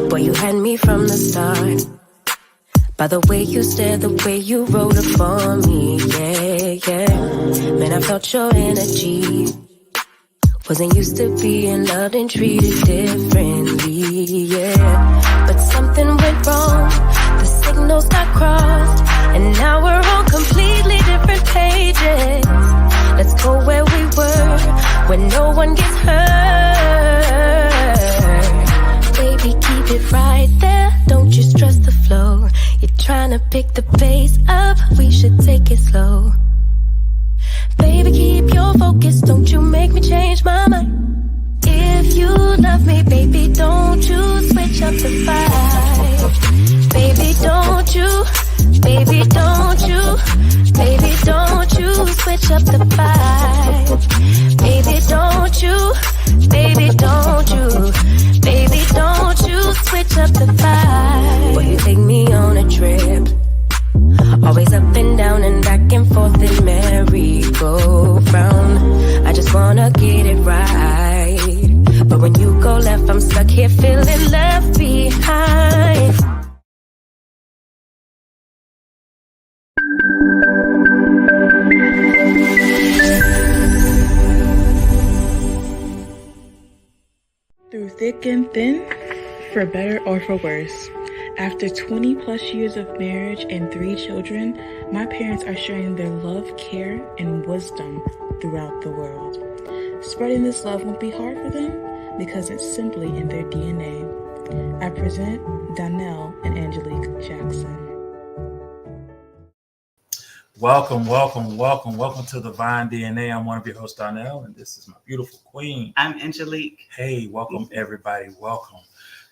Boy, you had me from the start. By the way you stared, the way you wrote up for me, yeah. Man, I felt your energy. Wasn't used to being loved and treated differently, yeah. But something went wrong, the signals got crossed, and now we're on completely different pages. Let's go where we were, where no one gets hurt. Baby, keep it right there, don't you stress the flow. You're trying to pick the pace up, we should take it slow. Baby, keep your focus, don't you make me change my mind. If you love me, baby, don't you switch up the vibe. Baby, don't you, baby, don't you, baby, don't you switch up the vibe. Baby, don't you, baby, don't you, baby, don't you switch up the vibe. Will you take me on a trip? Always up and down and back and forth in merry-go-round. I just wanna get it right, but when you go left, I'm stuck here feeling left behind. Through thick and thin, for better or for worse. After 20 plus years of marriage and 3 children, my parents are sharing their love, care, and wisdom throughout the world. Spreading this love won't be hard for them because it's simply in their DNA. I present Donnell and Angelique Jackson. Welcome to the Vine DNA. I'm one of your hosts, Donnell, and this is my beautiful queen. I'm Angelique. Hey, welcome everybody. Welcome.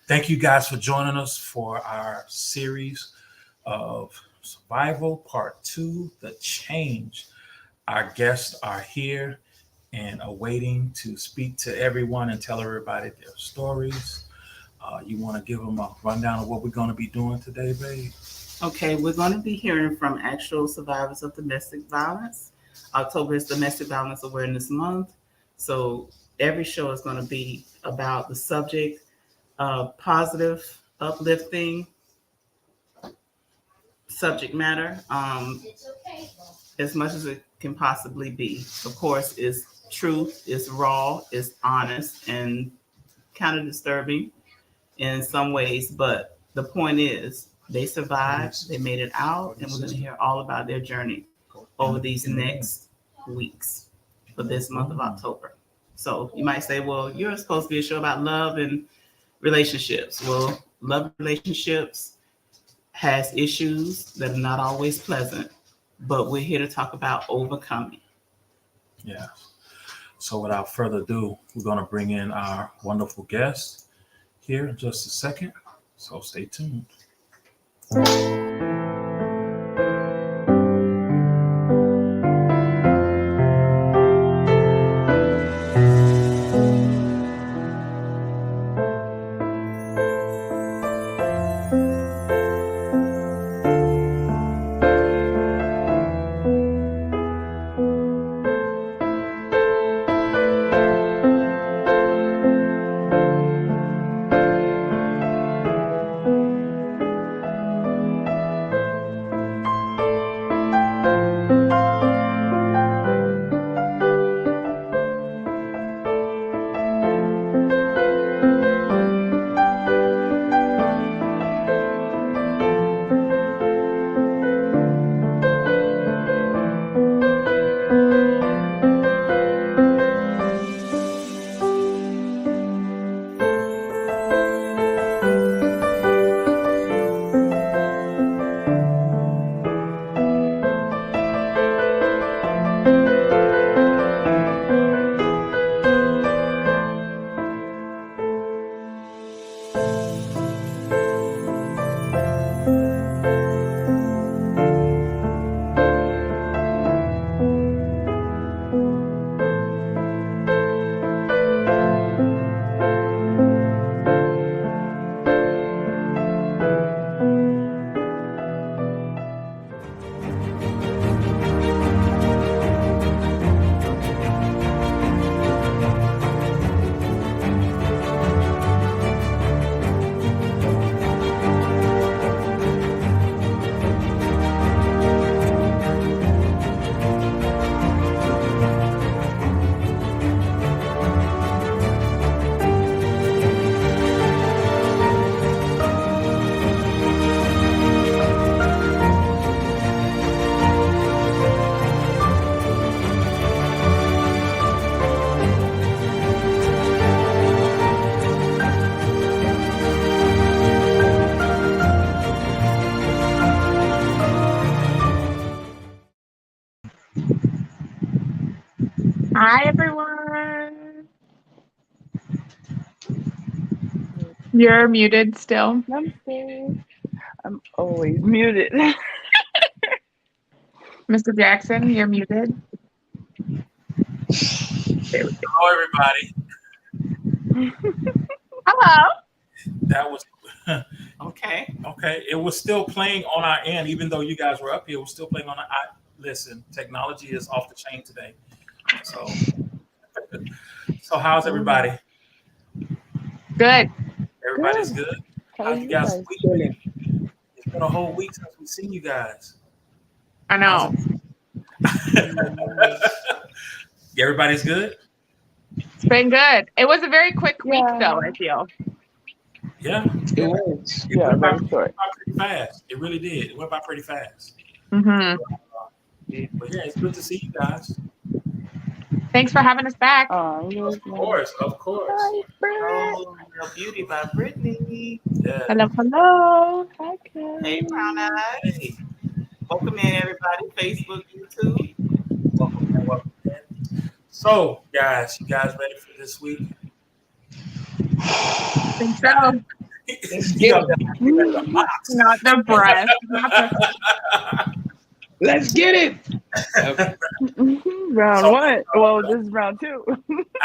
Thank you guys for joining us for our series of Survival Part 2, The Change. Our guests are here and are waiting to speak to everyone and tell everybody their stories. You want to give them a rundown of what we're going to be doing today, babe? Okay, we're going to be hearing from actual survivors of domestic violence. October is Domestic Violence Awareness Month. So every show is going to be about the subject, positive, uplifting subject matter, as much as it can possibly be. Of course, it's truth, it's raw, it's honest, and kind of disturbing in some ways. But the point is, they survived, they made it out, and we're going to hear all about their journey over these next weeks for this month of October. So you might say, well, you're supposed to be a show about love and relationships. Well, love relationships has issues that are not always pleasant, but we're here to talk about overcoming. Yeah. So without further ado, we're going to bring in our wonderful guest here in just a second. So stay tuned. Hi, everyone. You're muted still. Namaste. I'm always muted. Mr. Jackson, you're muted. Hello, everybody. Hello. That was Okay. okay. It was still playing on our end, even though you guys were up here. It was still playing on our. Listen, technology is off the chain today. So how's everybody? Good. Everybody's good. How How you guys' week feeling? been? It's been a whole week since we've seen you guys. I know. Everybody's good? It's been good. It was a very quick week, though, I feel. Yeah. It was. It Yeah, went by very short. pretty fast. It really did. It went by pretty fast. Mm-hmm. But yeah, it's good to see you guys. Thanks for having us back. Yes, Of course. Hi, Brett. Oh, Real Beauty by Brittany. Yeah. Hello, hello. Hi, Kelly. Hey, Brown Eyes. Hey, Welcome in, everybody. Facebook, YouTube. welcome in, welcome in. So, guys, you guys ready for this week? I think so. You got the box. Not the breath. Not the... Let's get it. Okay. Round So- one. Well, this is round two.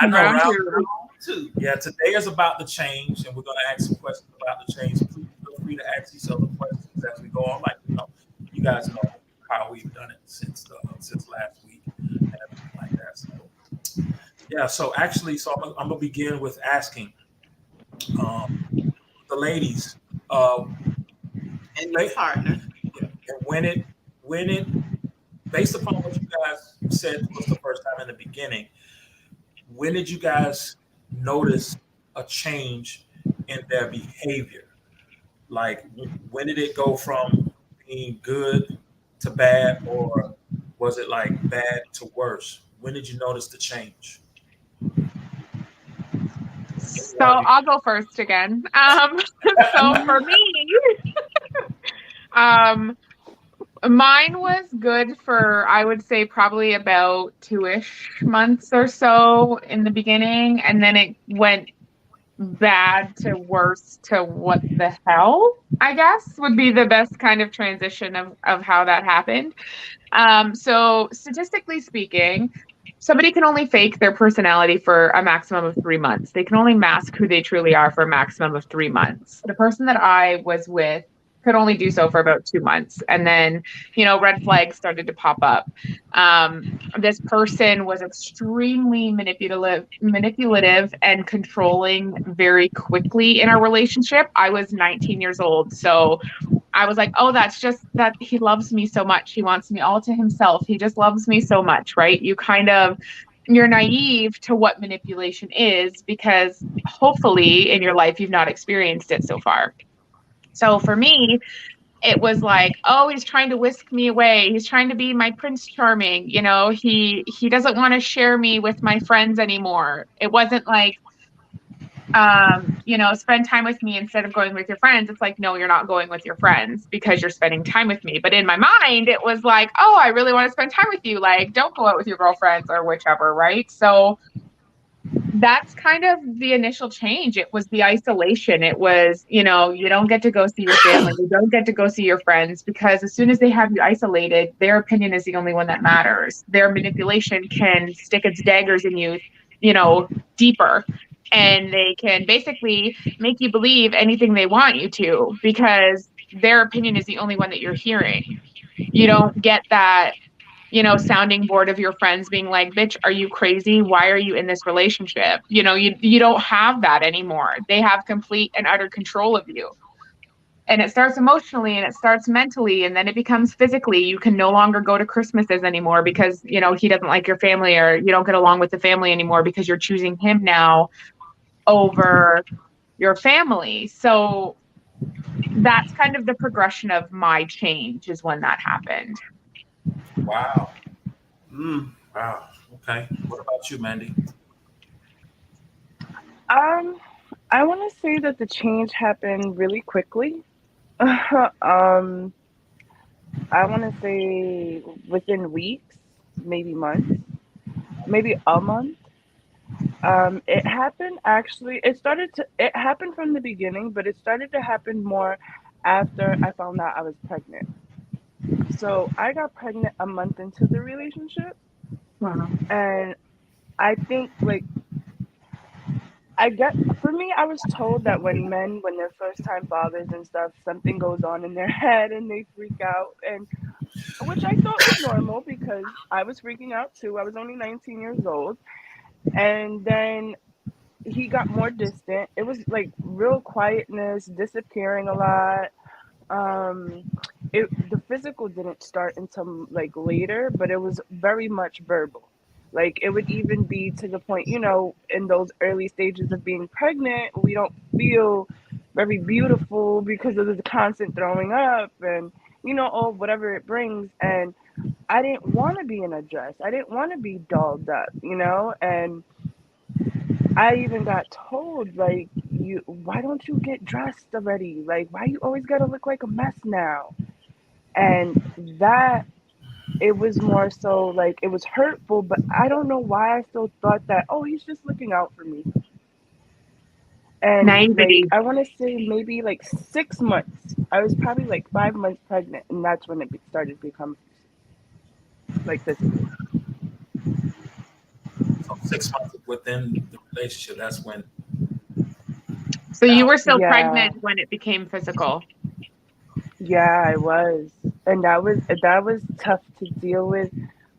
I know, Round round two. Two. Yeah, today is about the change, and we're going to ask some questions about the change. Please feel free to ask each other questions as we go on. Like, you guys know how we've done it since last week and everything like that. So, yeah. So actually, I'm gonna begin with asking the ladies, And your partner. when it, based upon what you guys said was the first time in the beginning, when did you guys notice a change in their behavior? Like, when did it go from being good to bad, or was it like bad to worse? When did you notice the change? So I'll go first again. So for me, mine was good for, I would say, probably about 2-ish months or so in the beginning, and then it went bad to worse to what the hell, I guess, would be the best kind of transition of how that happened. So statistically speaking, somebody can only fake their personality for a maximum of 3 months. They can only mask who they truly are for a maximum of 3 months. The person that I was with could only do so for about 2 months. And then, red flags started to pop up. This person was extremely manipulative and controlling very quickly in our relationship. I was 19 years old. So I was like, oh, that's just that he loves me so much. He wants me all to himself. He just loves me so much, right? You're naive to what manipulation is because hopefully in your life you've not experienced it so far. So for me, it was like, oh, he's trying to whisk me away. He's trying to be my Prince Charming. He doesn't want to share me with my friends anymore. It wasn't like, spend time with me instead of going with your friends. It's like, no, you're not going with your friends because you're spending time with me. But in my mind, it was like, oh, I really want to spend time with you. Like, don't go out with your girlfriends or whichever, right? So that's kind of the initial change. It was the isolation. It was, you don't get to go see your family. You don't get to go see your friends because as soon as they have you isolated, their opinion is the only one that matters. Their manipulation can stick its daggers in you, deeper. And they can basically make you believe anything they want you to because their opinion is the only one that you're hearing. You don't get that, sounding board of your friends being like, bitch, are you crazy? Why are you in this relationship? You don't have that anymore. They have complete and utter control of you. And it starts emotionally and it starts mentally and then it becomes physically. You can no longer go to Christmases anymore because, he doesn't like your family or you don't get along with the family anymore because you're choosing him now over your family. So that's kind of the progression of my change is when that happened. Wow. Wow. Okay. What about you, Mandy? I want to say that the change happened really quickly. I want to say within weeks, maybe months. maybe a month. It happened actually. It happened from the beginning, but it started to happen more after I found out I was pregnant. So I got pregnant a month into the relationship, Wow. and I think like I get for me, I was told that when they're first time fathers and stuff, something goes on in their head and they freak out, and which I thought was normal because I was freaking out too. I was only 19 years old, and then he got more distant. It was like real quietness, disappearing a lot. Um, the physical didn't start until like later, but it was very much verbal. Like it would even be to the point, in those early stages of being pregnant, we don't feel very beautiful because of the constant throwing up and all whatever it brings. And I didn't want to be in a dress. I didn't want to be dolled up, and I even got told like why don't you get dressed already? Like why you always gotta look like a mess now? And that it was more so like it was hurtful, but I don't know why I still thought that, oh, he's just looking out for me. And like Naivety. I want to say maybe like 6 months. I was probably like 5 months pregnant, and that's when it started to become like physically. So 6 months within the relationship, that's when So you now. were still Yeah, pregnant when it became physical. yeah, I was, and that was tough to deal with,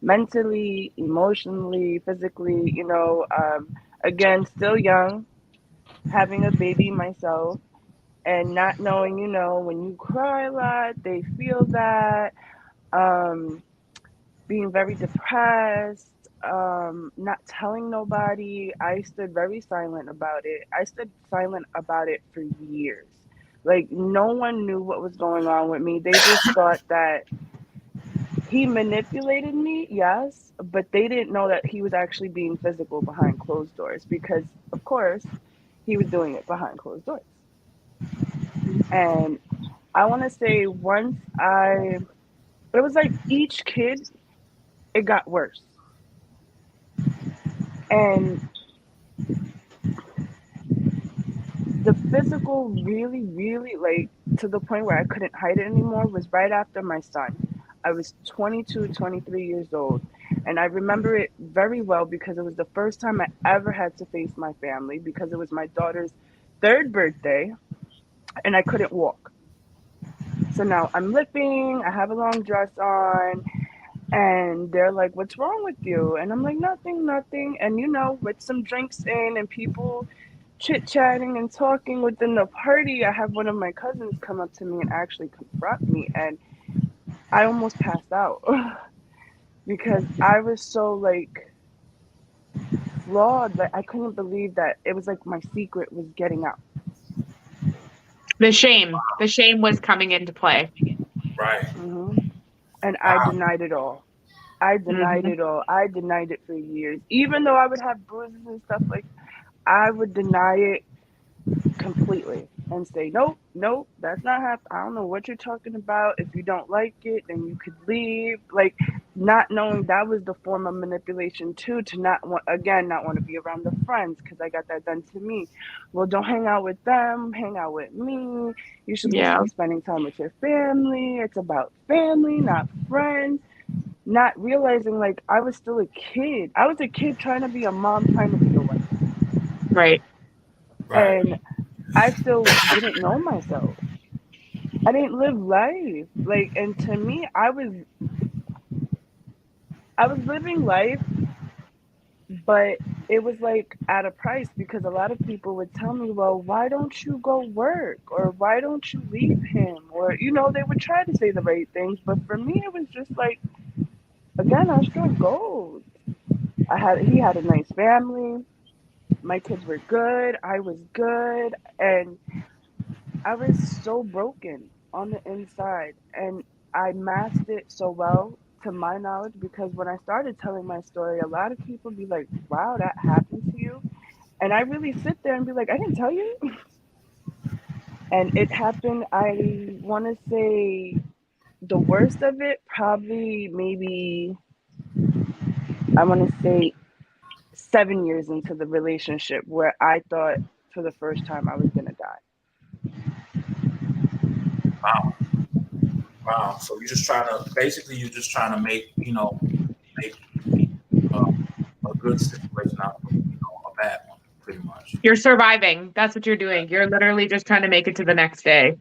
mentally, emotionally, physically. Again, still young, having a baby myself, and not knowing, when you cry a lot, they feel that. Um, Being very depressed, not telling nobody. I stood very silent about it. I stood silent about it for years. Like, no one knew what was going on with me. They just thought that he manipulated me, yes, but they didn't know that he was actually being physical behind closed doors because, of course, he was doing it behind closed doors. And I want to say it was like each kid, it got worse. And the physical really, really, like to the point where I couldn't hide it anymore was right after my son. I was 22, 23 years old. And I remember it very well because it was the first time I ever had to face my family because it was my daughter's third birthday and I couldn't walk. So now I'm lipping, I have a long dress on, and they're like, "What's wrong with you?" And I'm like, "Nothing, nothing." And with some drinks in and people chit chatting and talking within the party, I have one of my cousins come up to me and actually confront me, and I almost passed out because I was so like flawed that I couldn't believe that it was like my secret was getting out. The shame was coming into play. Right. hmm And I Wow. denied it all. I denied Hmm. it all. I denied it for years. Even though I would have bruises and stuff like I would deny it completely and say, nope, nope, that's not happening. I don't know what you're talking about. If you don't like it, then you could leave. Like, not knowing that was the form of manipulation too, to not want to be around the friends because I got that done to me. Well, don't hang out with them, hang out with me. You're supposed to Yeah. be spending time with your family. It's about family, not friends. Not realizing like I was still a kid. I was a kid trying to be a mom, trying to be a wife. Right. Right. And I still didn't know myself. I didn't live life. Like, and to me, I was living life, but it was like at a price because a lot of people would tell me, well, why don't you go work? Or why don't you leave him? Or, they would try to say the right things. But for me, it was just like, again, I struck gold. He had a nice family. My kids were good. I was good. And I was so broken on the inside, and I masked it so well to my knowledge because when I started telling my story, a lot of people be like, "Wow, that happened to you," and I really sit there and be like, "I didn't tell you," and it happened. I want to say the worst of it, probably maybe I want to say 7 years into the relationship where I thought for the first time I was gonna die. Wow. So you're just trying to make make a good situation out of a bad one, pretty much. You're surviving. That's what you're doing. You're literally just trying to make it to the next day.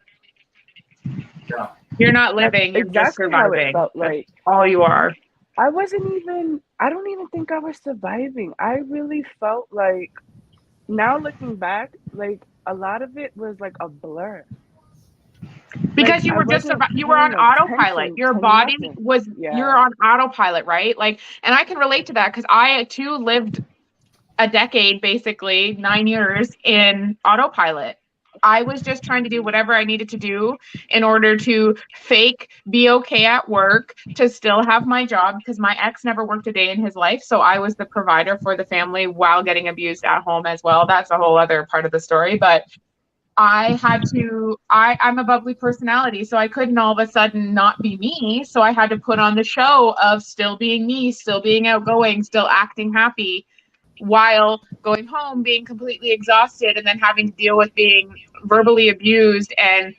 Yeah. You're not That's living, you're just exactly how it surviving. felt That's like. all you are. I don't even think I was surviving. I really felt like, now looking back, like a lot of it was like a blur. Because Like you I were just wasn't you were on paying autopilot. attention Your to body nothing. was you're Yeah. on autopilot, right? Like, and I can relate to that because I too lived a decade, basically 9 years in autopilot. I was just trying to do whatever I needed to do in order to fake be okay at work, to still have my job, because my ex never worked a day in his life. So I was the provider for the family while getting abused at home as well. That's a whole other part of the story. But I'm a bubbly personality, so I couldn't all of a sudden not be me. So I had to put on the show of still being me, still being outgoing, still acting happy, while going home being completely exhausted and then having to deal with being verbally abused and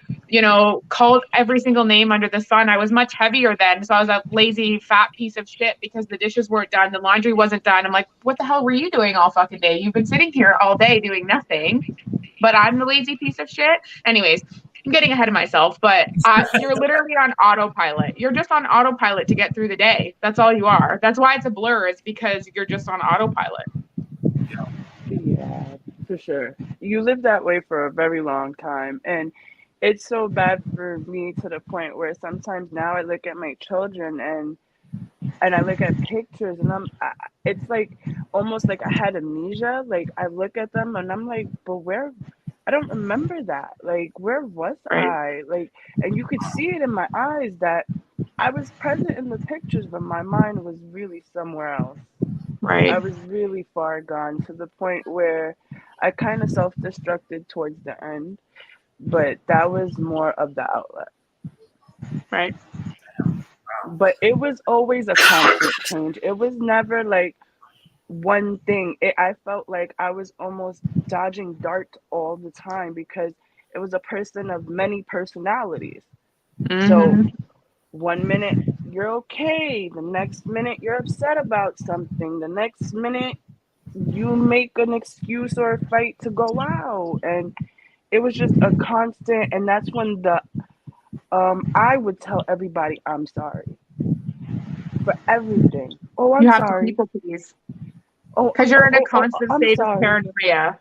called every single name under the sun. I was much heavier then, so I was a lazy fat piece of shit because the dishes weren't done, the laundry wasn't done. I'm like, what the hell were you doing all fucking day? You've been sitting here all day doing nothing, but I'm the lazy piece of shit. Anyways, I'm getting ahead of myself, but you're literally on autopilot. You're just on autopilot to get through the day. That's all you are. That's why it's a blur, is because you're just on autopilot. Yeah, for sure. You live that way for a very long time. And it's so bad for me to the point where sometimes now I look at my children and I look at pictures and it's like almost like I had amnesia. Like I look at them and I'm like, but where? I don't remember that. Like, where was Right. I? Like, and you could see it in my eyes that I was present in the pictures, but my mind was really somewhere else. Right. I was really far gone to the point where I kind of self-destructed towards the end, but that was more of the outlet. Right. But it was always a constant change. It was never like one thing. I felt like I was almost dodging darts all the time because it was a person of many personalities. So Mm-hmm. one minute you're okay, the next minute you're upset about something, the next minute you make an excuse or a fight to go out, and it was just a constant. And that's when I would tell everybody I'm sorry for everything. Oh, You I'm have to sorry. people please, Oh, because you're in a constant I'm state of sorry. paranoia.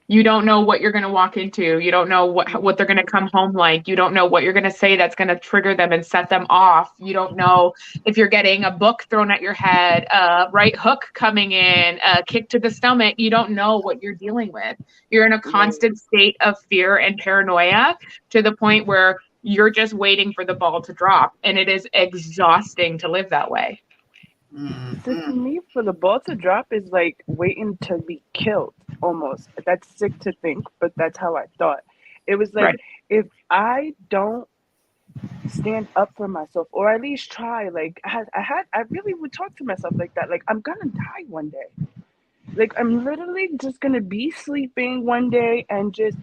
You don't know what you're going to walk into. You don't know what they're going to come home like. You don't know what you're going to say that's going to trigger them and set them off. You don't know if you're getting a book thrown at your head, a right hook coming in, a kick to the stomach. You don't know what you're dealing with. You're in a constant state of fear and paranoia to the point where you're just waiting for the ball to drop. And it is exhausting to live that way. So to me, for the ball to drop is like waiting to be killed almost. That's sick to think, but that's how I thought. It was like, Right. if I don't stand up for myself or at least try, like I really would talk to myself like that. Like, I'm gonna die one day. Like, I'm literally just gonna be sleeping one day and just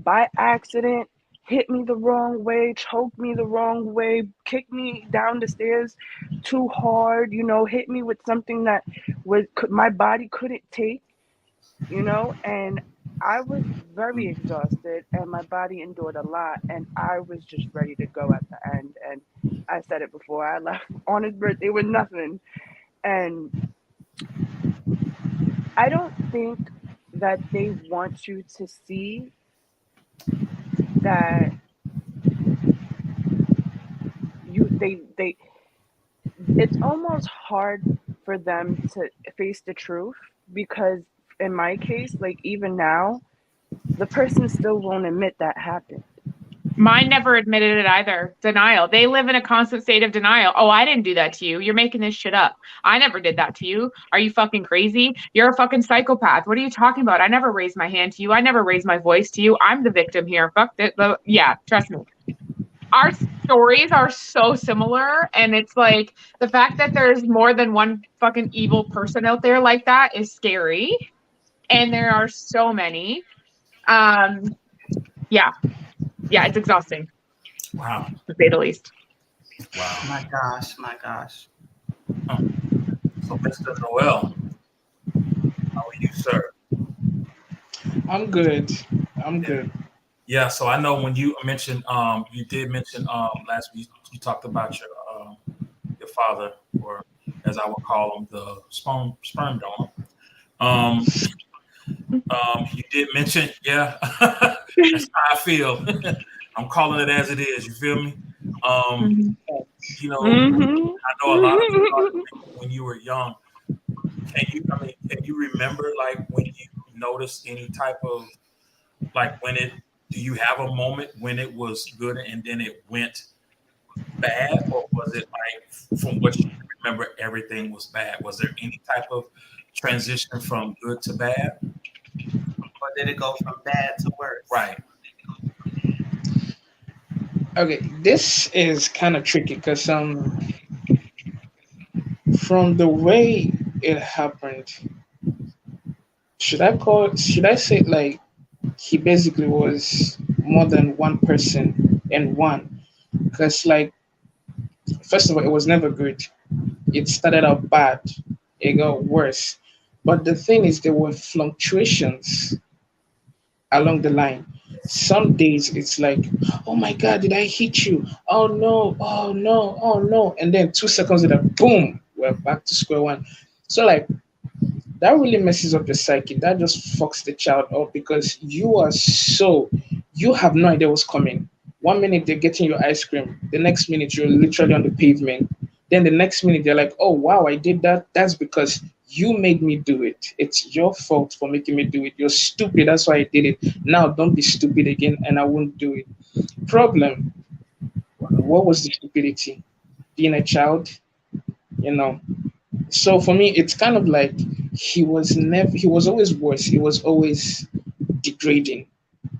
by accident hit me the wrong way, choke me the wrong way, kick me down the stairs too hard, hit me with something that my body couldn't take, and I was very exhausted and my body endured a lot and I was just ready to go at the end. And I said it before, I left on his birthday with nothing. And I don't think that they want you to see that they it's almost hard for them to face the truth because in my case, like even now, the person still won't admit that happened. Mine never admitted it either. Denial. They live in a constant state of denial. Oh, I didn't do that to you. You're making this shit up. I never did that to you. Are you fucking crazy? You're a fucking psychopath. What are you talking about? I never raised my hand to you. I never raised my voice to you. I'm the victim here. Fuck that. Yeah, trust me. our stories are so similar, and it's like the fact that there's more than one fucking evil person out there like that is scary, and there are so many. Um, yeah, yeah, it's exhausting Wow. to say the least. Wow. My gosh, my gosh. Oh, so, Mr. Noel, how are you, sir? I'm good. I'm good. Yeah, so I know when you mentioned, you did mention last week, you talked about your father, or as I would call him, the sperm donor. Um, you did mention, yeah, that's how I feel. I'm calling it as it is. You feel me? Um, Mhm. you know, Mhm. I know a lot of you started drinking when you were young. Can you remember like when you noticed any type of like when it? Do you have a moment when it was good and then it went bad, or was it like from what you remember everything was bad? Was there any type of transition from good to bad? Or did it go from bad to worse? Right. Okay, this is kind of tricky because from the way it happened, should I say like he basically was more than one person in one? Because like first of all, it was never good. It started out bad. It got worse. But the thing is, there were fluctuations along the line. Some days it's like, oh my God, did I hit you? Oh no, oh no, oh no. And then 2 seconds later, boom, we're back to square one. So, like, that really messes up the psyche. That just fucks the child up because you have no idea what's coming. 1 minute they're getting your ice cream, the next minute you're literally on the pavement. Then the next minute they're like, oh wow, I did that. That's because you made me do it. It's your fault for making me do it. You're stupid. That's why I did it. Now don't be stupid again and I won't do it. Problem. What was the stupidity? Being a child, you know. So for me, it's kind of like he was always worse. He was always degrading.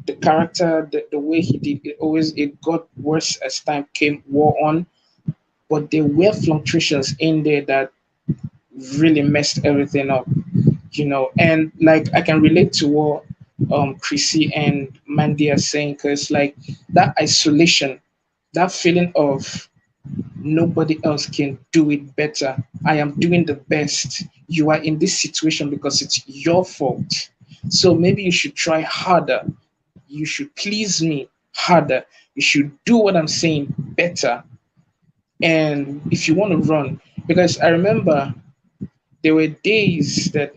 The character, the way he did it got worse as time came wore on. But there were fluctuations in there that really messed everything up, you know. And like I can relate to what Chrissy and Mandy are saying, because like that isolation, that feeling of nobody else can do it better. I am doing the best. You are in this situation because it's your fault. So maybe you should try harder. You should please me harder. You should do what I'm saying better. And if you want to run, because I remember there were days that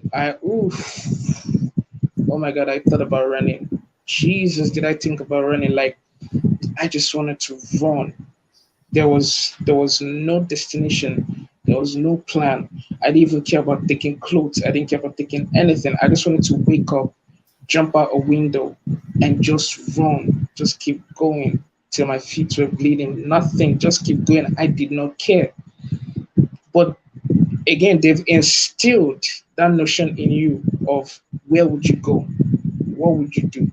oh my God, I thought about running. Jesus, did I think about running? Like, I just wanted to run. There was no destination. There was no plan. I didn't even care about taking clothes. I didn't care about taking anything. I just wanted to wake up, jump out a window, and just run. Just keep going till my feet were bleeding. Nothing. Just keep going. I did not care. But again, they've instilled that notion in you of where would you go? What would you do?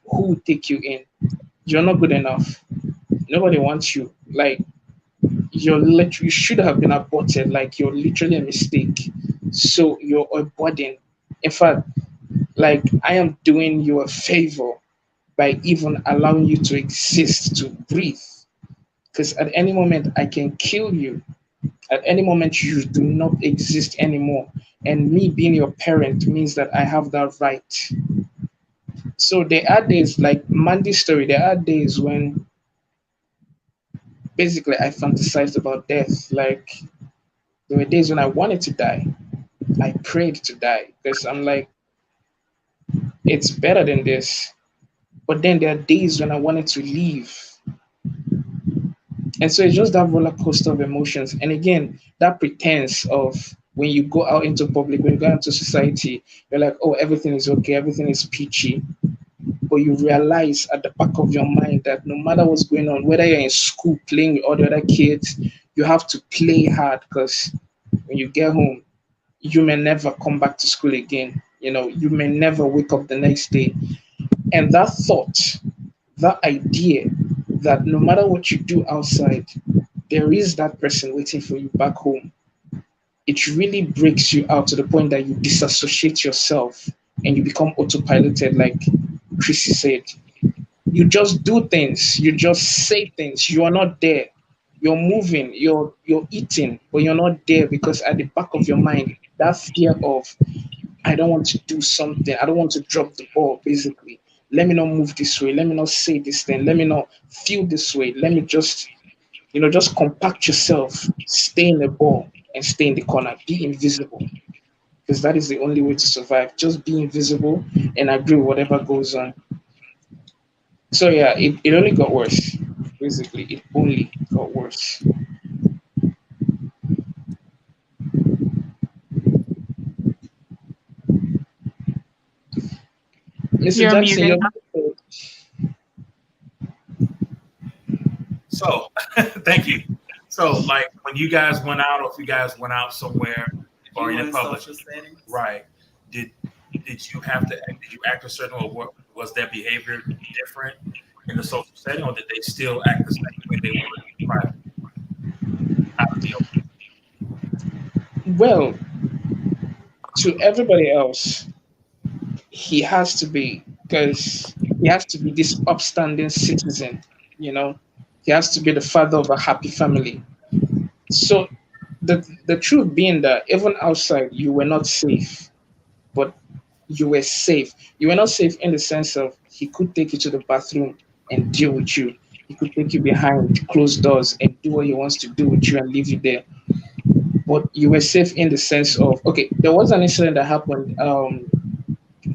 Who would take you in? You're not good enough. Nobody wants you. Like you should have been aborted, like you're literally a mistake, so you're a burden. In fact, like I am doing you a favor by even allowing you to exist, to breathe, because at any moment I can kill you. At any moment you do not exist anymore, and me being your parent means that I have that right. So there are days like Mandy's story, there are days when basically I fantasized about death. Like there were days when I wanted to die. I prayed to die because I'm like, it's better than this. But then there are days when I wanted to leave. And so it's just that roller coaster of emotions. And again, that pretense of when you go out into public, when you go out into society, you're like, oh, everything is okay, everything is peachy. But you realize at the back of your mind that no matter what's going on, whether you're in school playing with all the other kids, you have to play hard because when you get home, you may never come back to school again. You know, you may never wake up the next day. And that thought, that idea that no matter what you do outside, there is that person waiting for you back home. It really breaks you out to the point that you disassociate yourself and you become autopiloted, like Chrissy said. You just do things, you just say things, you are not there. You're moving, you're eating, but you're not there because at the back of your mind, that fear of I don't want to do something, I don't want to drop the ball, basically. Let me not move this way, let me not say this thing, let me not feel this way, let me just just compact yourself, stay in the ball and stay in the corner, be invisible. Because that is the only way to survive. Just be invisible and agree with whatever goes on. So yeah, it only got worse. Basically, it only got worse. Mr. You're Jackson, muted. you're So, thank you. So, like when you guys went out, or if you guys went out somewhere If you or were in in public, social settings, right? Did did you have to? Did you act a certain, or what was their behavior different in the social setting, or did they still act the same way they would in private, out in the open? well, to everybody else, he has to be because he has to be this upstanding citizen, you know. He has to be the father of a happy family. So the truth being that even outside you were not safe, but you were safe. You were not safe in the sense of he could take you to the bathroom and deal with you. He could take you behind closed doors and do what he wants to do with you and leave you there. But you were safe in the sense of okay, there was an incident that happened.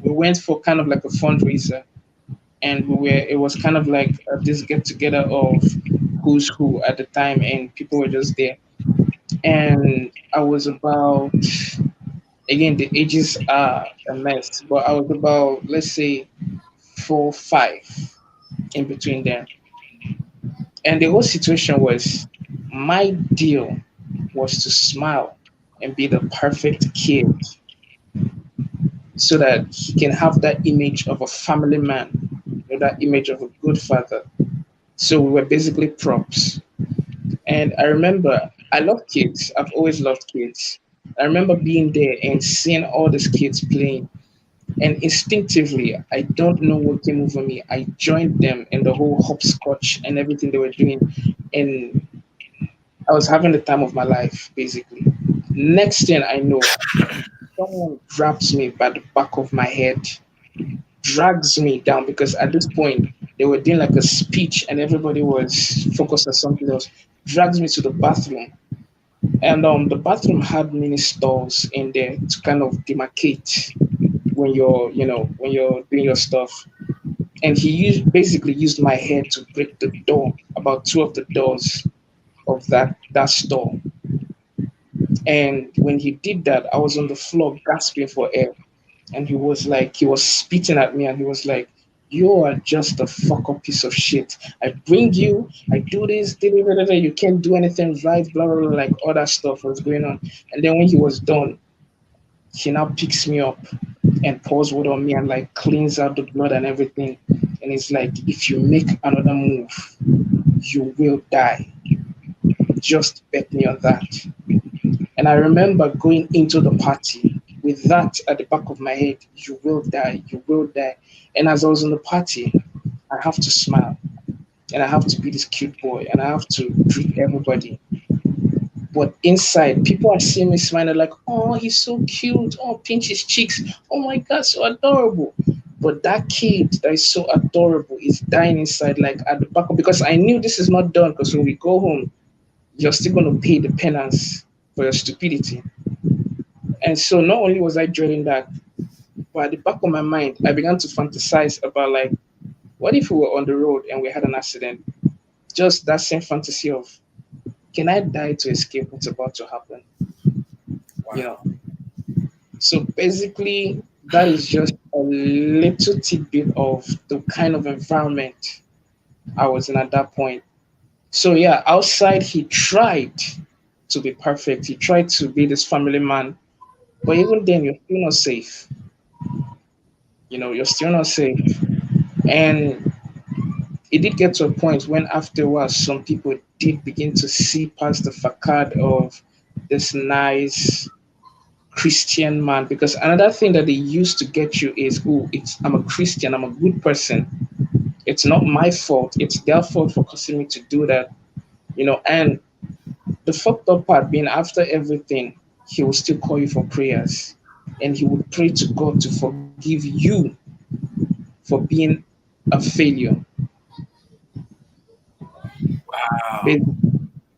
We went for kind of like a fundraiser, and it was kind of like this get together of who's who at the time, and people were just there. And I was about again the ages are a mess, but I was about let's say 4, 5 in between them. And the whole situation was my deal was to smile and be the perfect kid so that he can have that image of a family man, that image of a good father. So we were basically props. And I remember I love kids. I've always loved kids. I remember being there and seeing all these kids playing. And instinctively, I don't know what came over me. I joined them in the whole hopscotch and everything they were doing. And I was having the time of my life, basically. Next thing I know, someone grabs me by the back of my head, drags me down because at this point they were doing like a speech and everybody was focused on something else. Drags me to the bathroom, and the bathroom had many stalls in there to kind of demarcate when you're doing your stuff. And he basically used my head to break the door, about two of the doors of that store. And when he did that, I was on the floor gasping for air. And he was spitting at me and he was like, you are just a fuck up piece of shit. I bring you, I do this, da, da, da, da, da, you can't do anything right, blah, blah, blah, like all that stuff was going on. And then when he was done, he now picks me up and pours water on me and like cleans out the blood and everything. And it's like, if you make another move, you will die. Just bet me on that. And I remember going into the party with that at the back of my head, you will die, you will die. And as I was in the party, I have to smile and I have to be this cute boy and I have to greet everybody. But inside, people are seeing me smiling like, oh, he's so cute. Oh, pinch his cheeks. Oh my God, so adorable. But that kid that is so adorable is dying inside, like at the back of, because I knew this is not done. Because when we go home, you're still going to pay the penance for your stupidity. And so not only was I dreading that, but at the back of my mind, I began to fantasize about like, what if we were on the road and we had an accident? Just that same fantasy of, can I die to escape what's about to happen? You Wow. know. So basically, that is just a little tidbit of the kind of environment I was in at that point. So yeah, outside he tried to be perfect. He tried to be this family man, but even then, you're still not safe. You're still not safe. And it did get to a point when afterwards some people did begin to see past the facade of this nice Christian man. Because another thing that they used to get you is, oh, it's I'm a Christian, I'm a good person. It's not my fault. It's their fault for causing me to do that. And the fucked up part being after everything, he will still call you for prayers. And he would pray to God to forgive you for being a failure. Wow. Ba-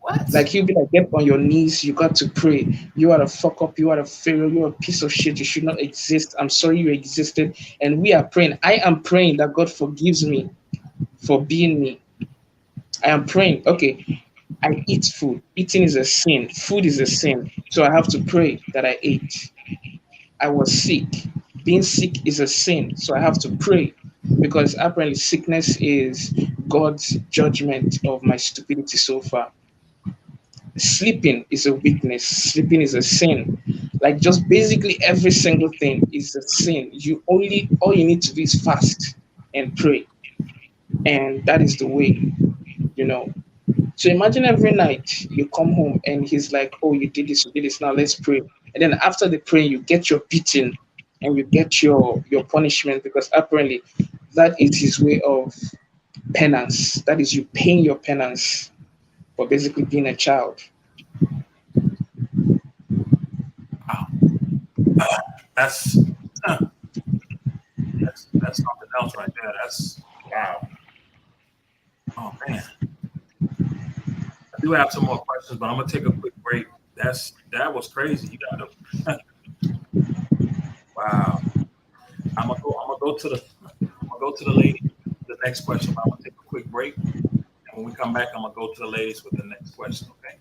What? Like he'll be like, get on your knees, you got to pray. You are a fuck up, you are a failure, you're a piece of shit, you should not exist. I'm sorry you existed. And we are praying. I am praying that God forgives me for being me. I am praying, okay, I eat food. Eating is a sin. Food is a sin. So I have to pray that I ate. I was sick. Being sick is a sin. So I have to pray because apparently sickness is God's judgment of my stupidity so far. Sleeping is a weakness. Sleeping is a sin. Like just basically every single thing is a sin. All you need to do is fast and pray. And that is the way, you know. So imagine every night you come home and he's like, oh, you did this, now let's pray. And then after the prayer, you get your beating and you get your punishment because apparently that is his way of penance. That is you paying your penance for basically being a child. Wow. That's that's something else right there. That's wow. Oh man. I do have some more questions, but I'm gonna take a quick break. That was crazy. You got to wow. I'm gonna go to the lady. The next question. But I'm gonna take a quick break, and when we come back, I'm gonna go to the ladies with the next question. Okay.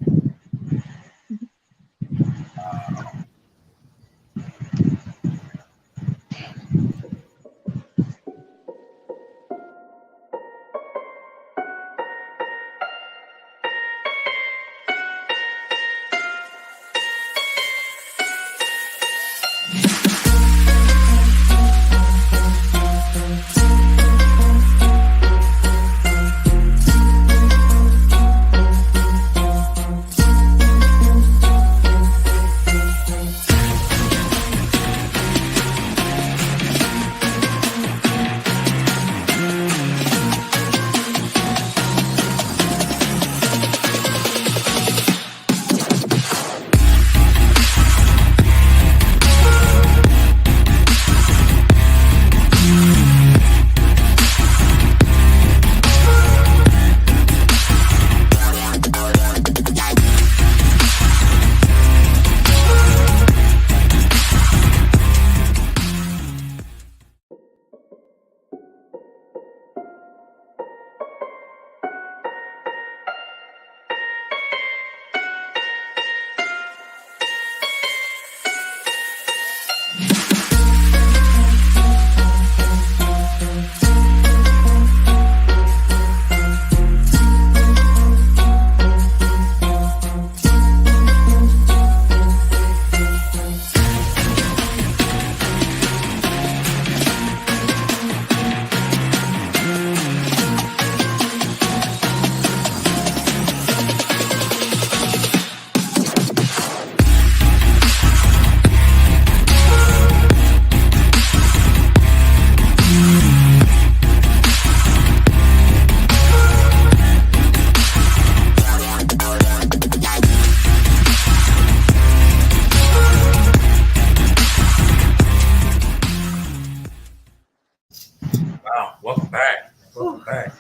Wow. Welcome back. Welcome back.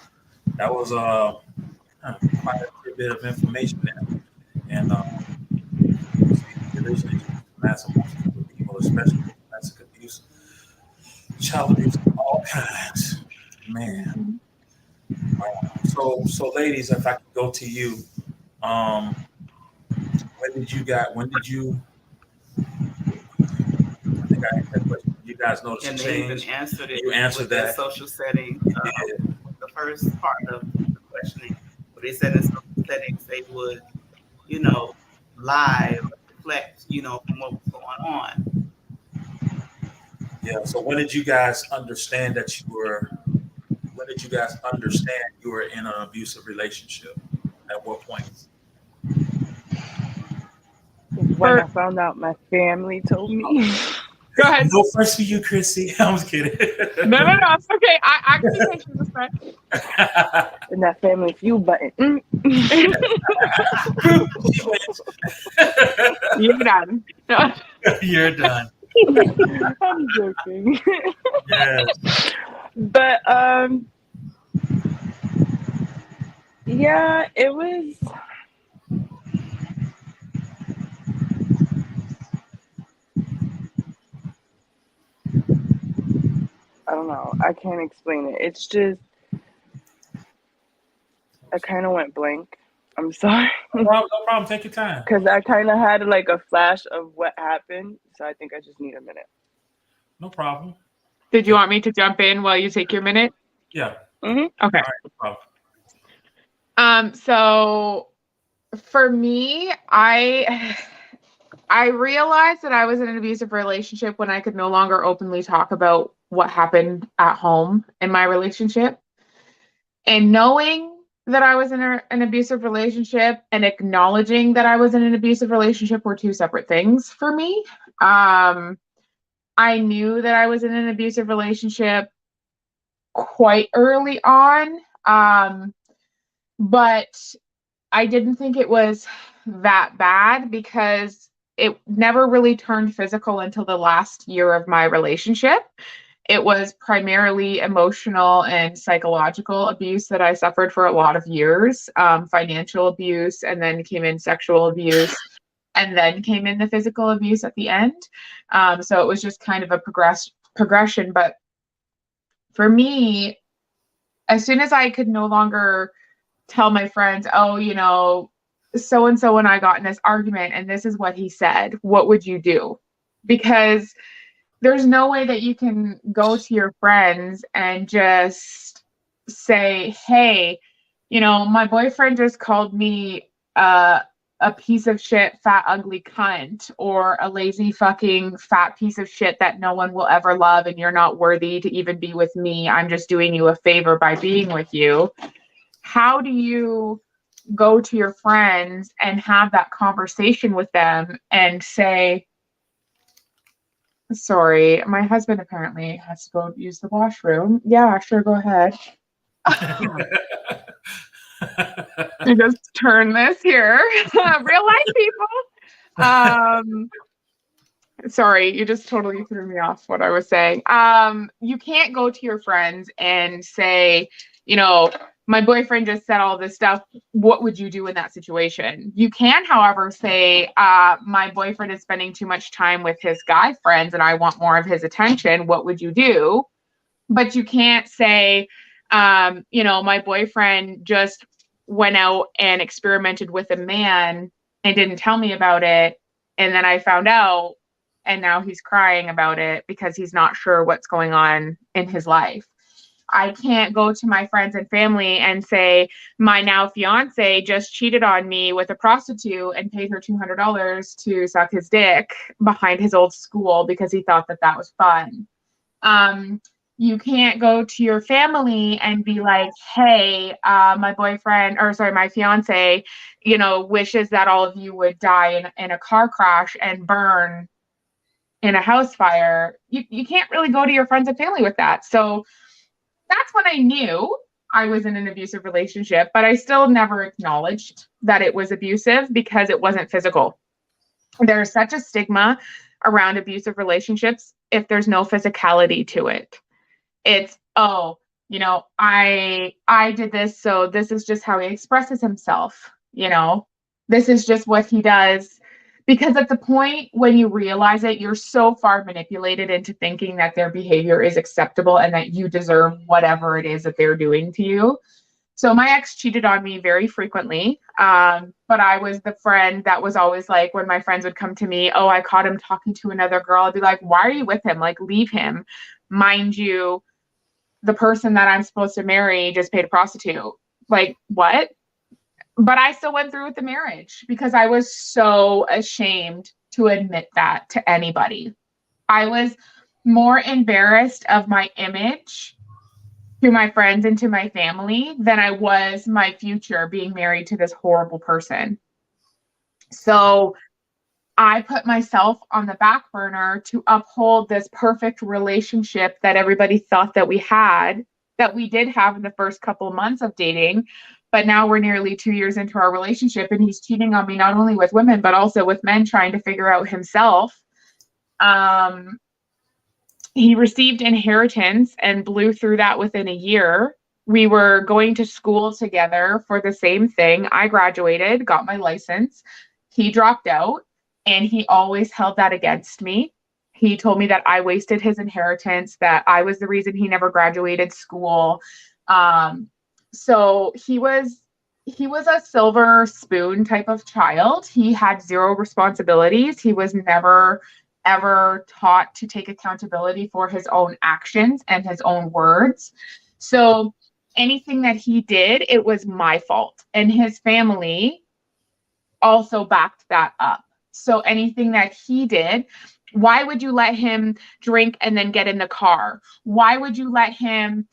That was quite a tidbit of information there, and relationships, mass emotions with people, especially domestic abuse, child abuse, all kinds. Man. So ladies, if I could go to you, um, when did you, I think I asked that question. You guys notice a And they even change? answered it You answered with their that. social setting. You did. The first part of the questioning, where they said in social settings they would, you know, lie or reflect, from what was going on. Yeah. So when did you guys understand that you were, when did you guys understand you were in an abusive relationship? At what point? When I found out my family told me. Go ahead. No first for you, Chrissy. I'm just kidding. No, it's okay. I can be patient with that. And that family feud button. You're done. No. You're done. I'm joking. Yes. But yeah, it was. I don't know. I can't explain it. It's just I kind of went blank. I'm sorry. No problem. Take your time. Because I kind of had like a flash of what happened. So I think I just need a minute. No problem. Did you want me to jump in while you take your minute? Yeah. Okay. All right, no problem. So for me, I realized that I was in an abusive relationship when I could no longer openly talk about what happened at home in my relationship. And knowing that I was in an abusive relationship and acknowledging that I was in an abusive relationship were two separate things for me. I knew that I was in an abusive relationship quite early on, but I didn't think it was that bad because it never really turned physical until the last year of my relationship. It was primarily emotional and psychological abuse that I suffered for a lot of years, financial abuse, and then came in sexual abuse, and then came in the physical abuse at the end. So it was just kind of a progression. But for me, as soon as I could no longer tell my friends, oh, you know, so and so and I got in this argument and this is what he said, what would you do? Because there's no way that you can go to your friends and just say, hey, you know, my boyfriend just called me a piece of shit, fat, ugly cunt, or a lazy fucking fat piece of shit that no one will ever love and you're not worthy to even be with me. I'm just doing you a favor by being with you. How do you go to your friends and have that conversation with them and say, sorry, my husband apparently has to go use the washroom. Yeah, sure, go ahead. I just turn this here. Real life people. Sorry, you just totally threw me off what I was saying. You can't go to your friends and say, you know, my boyfriend just said all this stuff. What would you do in that situation? You can, however, say, my boyfriend is spending too much time with his guy friends and I want more of his attention. What would you do? But you can't say, you know, my boyfriend just went out and experimented with a man and didn't tell me about it. And then I found out and now he's crying about it because he's not sure what's going on in his life. I can't go to my friends and family and say, my now fiance just cheated on me with a prostitute and paid her $200 to suck his dick behind his old school because he thought that that was fun. You can't go to your family and be like, hey, my fiance, you know, wishes that all of you would die in a car crash and burn in a house fire. You can't really go to your friends and family with that. So that's when I knew I was in an abusive relationship, but I still never acknowledged that it was abusive because it wasn't physical. There's such a stigma around abusive relationships if there's no physicality to it. It's, oh, you know, I did this, so this is just how he expresses himself, you know, this is just what he does. Because at the point when you realize it, you're so far manipulated into thinking that their behavior is acceptable and that you deserve whatever it is that they're doing to you. So my ex cheated on me very frequently, but I was the friend that was always like, when my friends would come to me, oh, I caught him talking to another girl, I'd be like, why are you with him? Like, leave him. Mind you, the person that I'm supposed to marry just paid a prostitute. Like, what? But I still went through with the marriage because I was so ashamed to admit that to anybody. I was more embarrassed of my image to my friends and to my family than I was my future being married to this horrible person. So I put myself on the back burner to uphold this perfect relationship that everybody thought that we had, that we did have in the first couple of months of dating. But now we're nearly 2 years into our relationship, and he's cheating on me not only with women, but also with men, trying to figure out himself. He received inheritance and blew through that within a year. We were going to school together for the same thing. I graduated, got my license. He dropped out, and he always held that against me. He told me that I wasted his inheritance, that I was the reason he never graduated school. So he was a silver spoon type of child. He had zero responsibilities. He was never ever taught to take accountability for his own actions and his own words. So anything that he did, it was my fault. And his family also backed that up. So anything that he did, why would you let him drink and then get in the car? Why would you let him,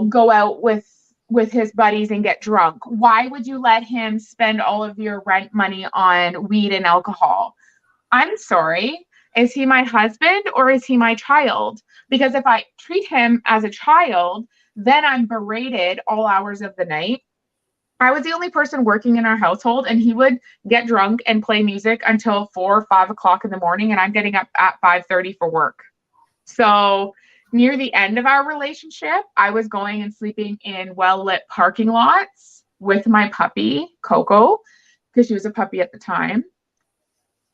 go out with his buddies and get drunk? Why would you let him spend all of your rent money on weed and alcohol? I'm sorry. Is he my husband or is he my child? Because if I treat him as a child, then I'm berated all hours of the night. I was the only person working in our household, and he would get drunk and play music until 4 or 5 o'clock in the morning, and I'm getting up at 5:30 for work. So near the end of our relationship, I was going and sleeping in well-lit parking lots with my puppy, Coco, because she was a puppy at the time,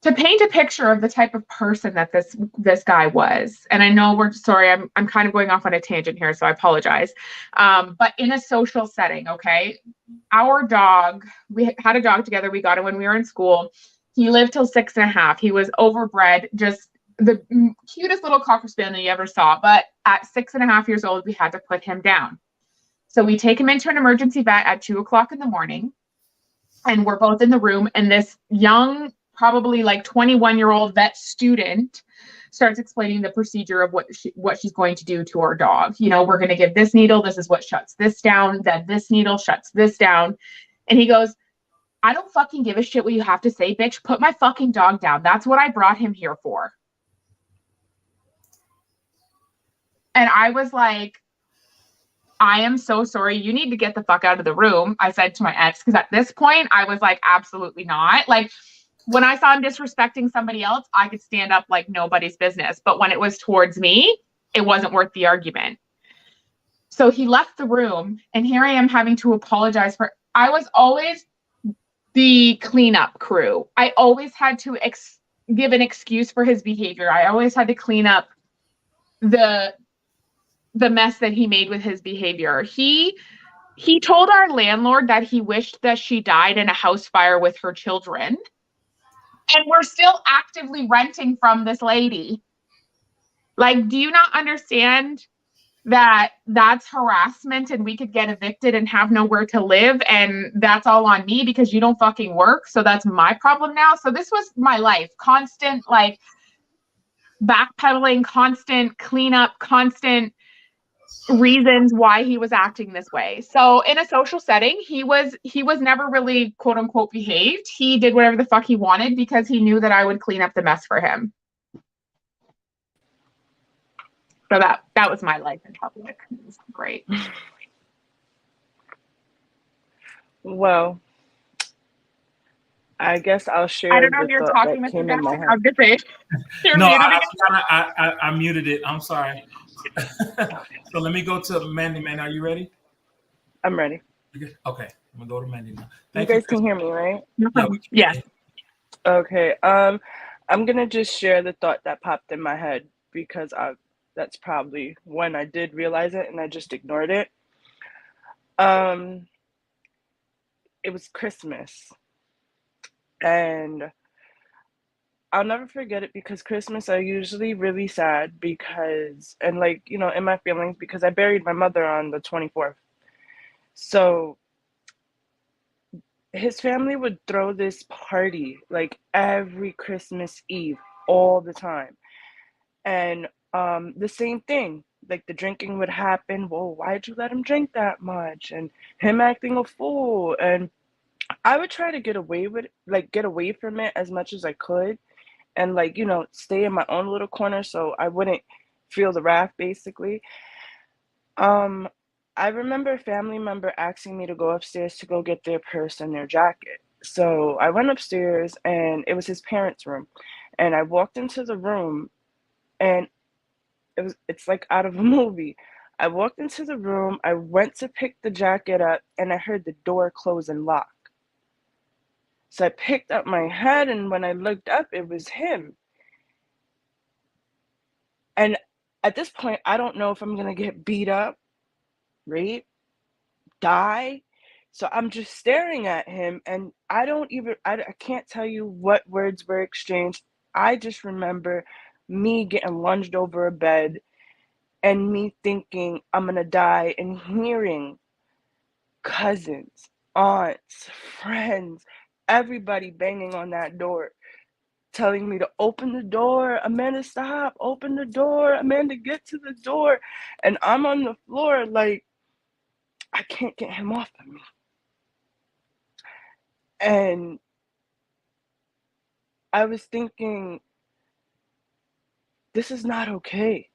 to paint a picture of the type of person that this guy was. And I know I'm kind of going off on a tangent here, so I apologize. But in a social setting, okay, our dog, we had a dog together. We got him when we were in school. He lived till 6.5. He was overbred, just the cutest little Cocker Spaniel you ever saw. But at 6.5 years old, we had to put him down. So we take him into an emergency vet at 2 o'clock in the morning, and we're both in the room, and this young, probably like 21-year-old vet student starts explaining the procedure of what she's going to do to our dog. We're going to give this needle. This is what shuts this down. Then this needle shuts this down. And he goes, I don't fucking give a shit what you have to say, bitch. Put my fucking dog down. That's what I brought him here for. And I was like, I am so sorry. You need to get the fuck out of the room. I said to my ex, because at this point I was like, absolutely not. Like, when I saw him disrespecting somebody else, I could stand up like nobody's business. But when it was towards me, it wasn't worth the argument. So he left the room, and here I am having to apologize I was always the cleanup crew. I always had to give an excuse for his behavior. I always had to clean up the mess that he made with his behavior. He told our landlord that he wished that she died in a house fire with her children. And we're still actively renting from this lady. Like, do you not understand that that's harassment, and we could get evicted and have nowhere to live, and that's all on me because you don't fucking work? So that's my problem now. So this was my life. Constant, like, backpedaling, constant cleanup, constant reasons why he was acting this way. So in a social setting, he was never really quote unquote behaved. He did whatever the fuck he wanted because he knew that I would clean up the mess for him. So that was my life in public. It was great. Well, I guess I'll share. I don't know if you're talking, Mr. Jackson. I'm just saying. No, I muted it. I'm sorry. So let me go to Mandy. Man, are you ready? I'm ready. Okay, I'm gonna go to Mandy now. You guys can hear me, right? Yeah. Okay. I'm gonna just share the thought that popped in my head because that's probably when I did realize it and I just ignored it. It was Christmas, and I'll never forget it because Christmas are usually really sad because, and like, in my feelings, because I buried my mother on the 24th. So his family would throw this party like every Christmas Eve all the time. And the same thing, Like the drinking would happen. Well, why'd you let him drink that much? And him acting a fool. And I would try to get away from it as much as I could, and like, stay in my own little corner so I wouldn't feel the wrath basically. Um, I remember a family member asking me to go upstairs to go get their purse and their jacket. So I went upstairs and it was his parents' room. And I walked into the room and it's like out of a movie. I walked into the room, I went to pick the jacket up, and I heard the door close and lock. So I picked up my head, and when I looked up, it was him. And at this point, I don't know if I'm gonna get beat up, raped, die. So I'm just staring at him, and I can't tell you what words were exchanged. I just remember me getting lunged over a bed and me thinking I'm gonna die, and hearing cousins, aunts, friends, everybody banging on that door, telling me to open the door. Amanda, stop, open the door. Amanda, get to the door. And I'm on the floor like, I can't get him off of me. And I was thinking, this is not okay.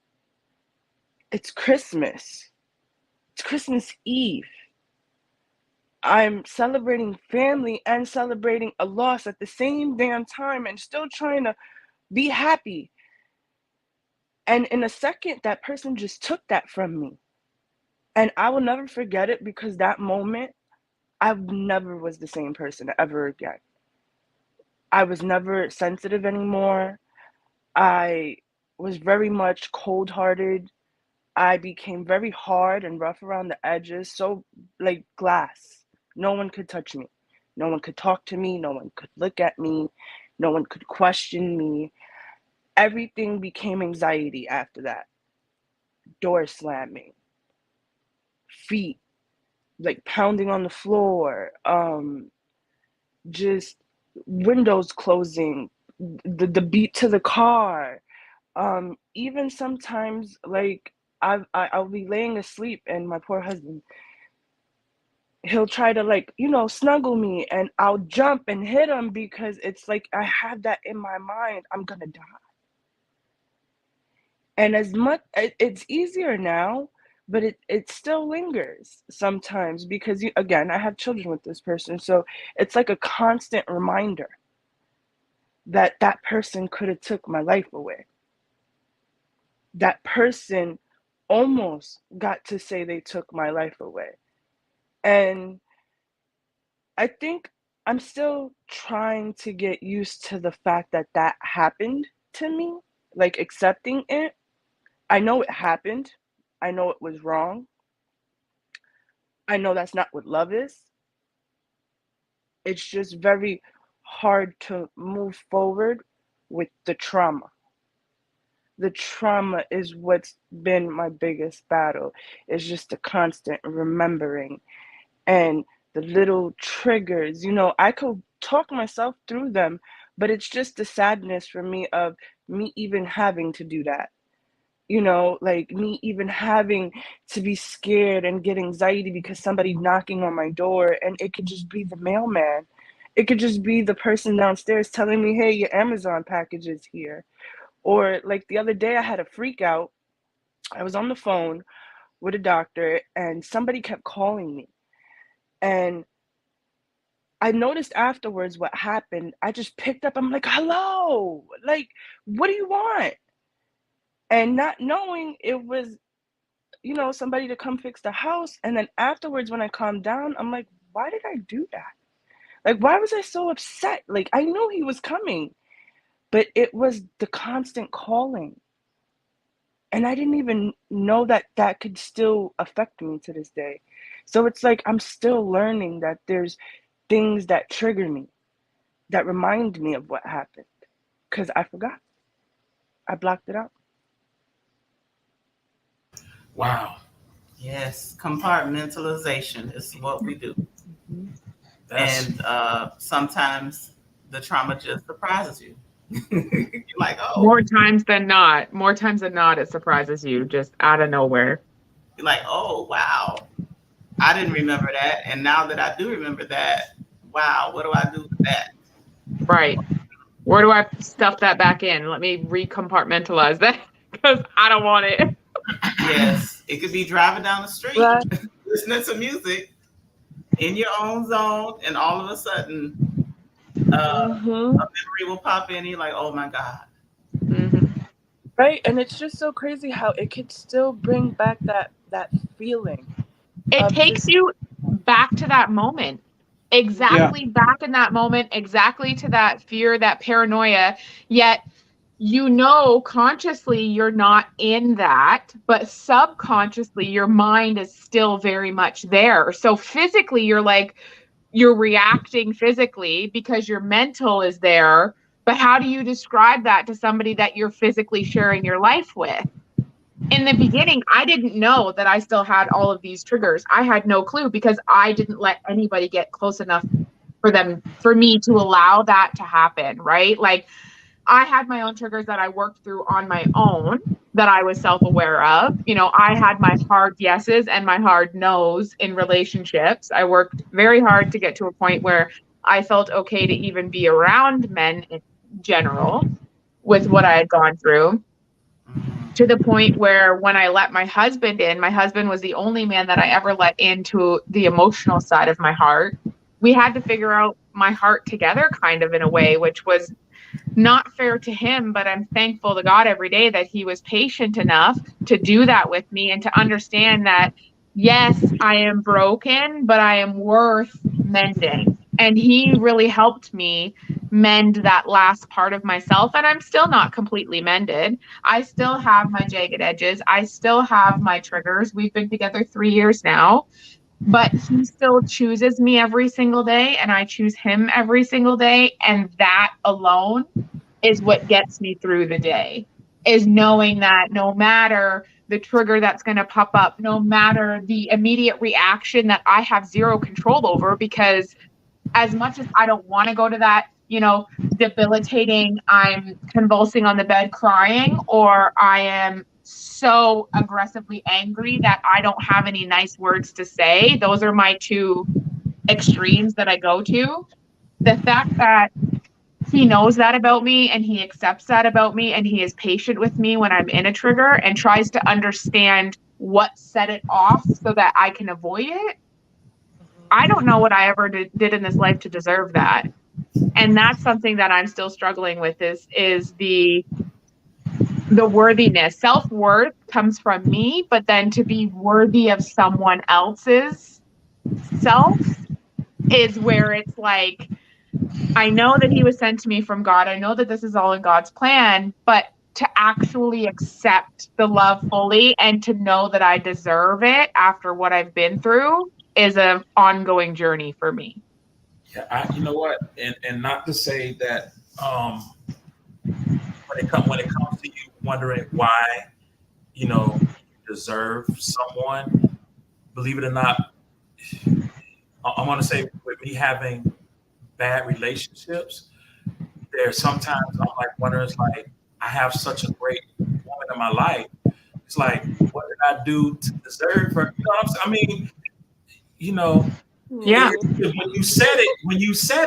It's Christmas. It's Christmas Eve. I'm celebrating family and celebrating a loss at the same damn time and still trying to be happy. And in a second, that person just took that from me. And I will never forget it, because that moment, I never was the same person ever again. I was never sensitive anymore. I was very much cold hearted. I became very hard and rough around the edges, so like glass. No one could touch me. No one could talk to me. No one could look at me. No one could question me. Everything became anxiety after that. Door slamming, feet like pounding on the floor, just windows closing, the beat to the car. Even sometimes, like, I'll be laying asleep and my poor husband, he'll try to, like, snuggle me, and I'll jump and hit him because it's like I have that in my mind, I'm gonna die. And as much it's easier now, but it still lingers sometimes, because again, I have children with this person, so it's like a constant reminder that that person could have took my life away. That person almost got to say they took my life away. And I think I'm still trying to get used to the fact that that happened to me, like accepting it. I know it happened. I know it was wrong. I know that's not what love is. It's just very hard to move forward with the trauma. The trauma is what's been my biggest battle. It's just the constant remembering and the little triggers. I could talk myself through them, but it's just the sadness for me of me even having to do that. Like me even having to be scared and get anxiety because somebody knocking on my door, and it could just be the mailman. It could just be the person downstairs telling me, hey, your Amazon package is here. Or like the other day, I had a freak out. I was on the phone with a doctor and somebody kept calling me. And I noticed afterwards what happened. I just picked up. I'm like, hello, like, what do you want? And not knowing it was, somebody to come fix the house. And then afterwards, when I calmed down, I'm like, why did I do that? Like, why was I so upset? Like, I knew he was coming, but it was the constant calling. And I didn't even know that that could still affect me to this day. So it's like I'm still learning that there's things that trigger me, that remind me of what happened, because I forgot. I blocked it out. Wow. Yes, compartmentalization is what we do. Mhm. That's And sometimes the trauma just surprises you. You're like, oh, More times than not, it surprises you just out of nowhere. you're like, oh, wow. I didn't remember that. And now that I do remember that, wow, what do I do with that? Right. Where do I stuff that back in? Let me recompartmentalize that because I don't want it. Yes, it could be driving down the street, Right. listening to music in your own zone, and all of a sudden, a memory will pop in. And you're like, oh my God. Mm-hmm. Right. And it's just so crazy how it could still bring back that feeling. It takes you back to that moment. Exactly back in that moment, exactly to that fear, that paranoia. Yet, consciously you're not in that, but subconsciously your mind is still very much there. So physically, you're reacting physically because your mental is there. But how do you describe that to somebody that you're physically sharing your life with? In the beginning, I didn't know that I still had all of these triggers. I had no clue because I didn't let anybody get close enough for me to allow that to happen, right? Like, I had my own triggers that I worked through on my own that I was self-aware of. I had my hard yeses and my hard nos in relationships. I worked very hard to get to a point where I felt okay to even be around men in general with what I had gone through. To the point where when I let my husband in, my husband was the only man that I ever let into the emotional side of my heart. We had to figure out my heart together, kind of, in a way, which was not fair to him, but I'm thankful to God every day that he was patient enough to do that with me and to understand that, yes, I am broken, but I am worth mending. And he really helped me mend that last part of myself. And I'm still not completely mended. I still have my jagged edges. I still have my triggers. We've been together 3 years now, but he still chooses me every single day and I choose him every single day. And that alone is what gets me through the day, is knowing that no matter the trigger that's going to pop up, no matter the immediate reaction that I have zero control over, because as much as I don't want to go to that, debilitating, I'm convulsing on the bed crying, or I am so aggressively angry that I don't have any nice words to say. Those are my two extremes that I go to. The fact that he knows that about me and he accepts that about me and he is patient with me when I'm in a trigger and tries to understand what set it off so that I can avoid it. I don't know what I ever did in this life to deserve that. And that's something that I'm still struggling with is the worthiness. Self-worth comes from me, but then to be worthy of someone else's self is where it's like, I know that he was sent to me from God. I know that this is all in God's plan, but to actually accept the love fully and to know that I deserve it after what I've been through is an ongoing journey for me. Yeah, you know what, and not to say that when it comes to you wondering why you deserve someone, believe it or not, I want to say with me having bad relationships, there's sometimes I'm like wondering, it's like I have such a great woman in my life. It's like, what did I do to deserve her? You know what I'm saying? I mean, Yeah. when you said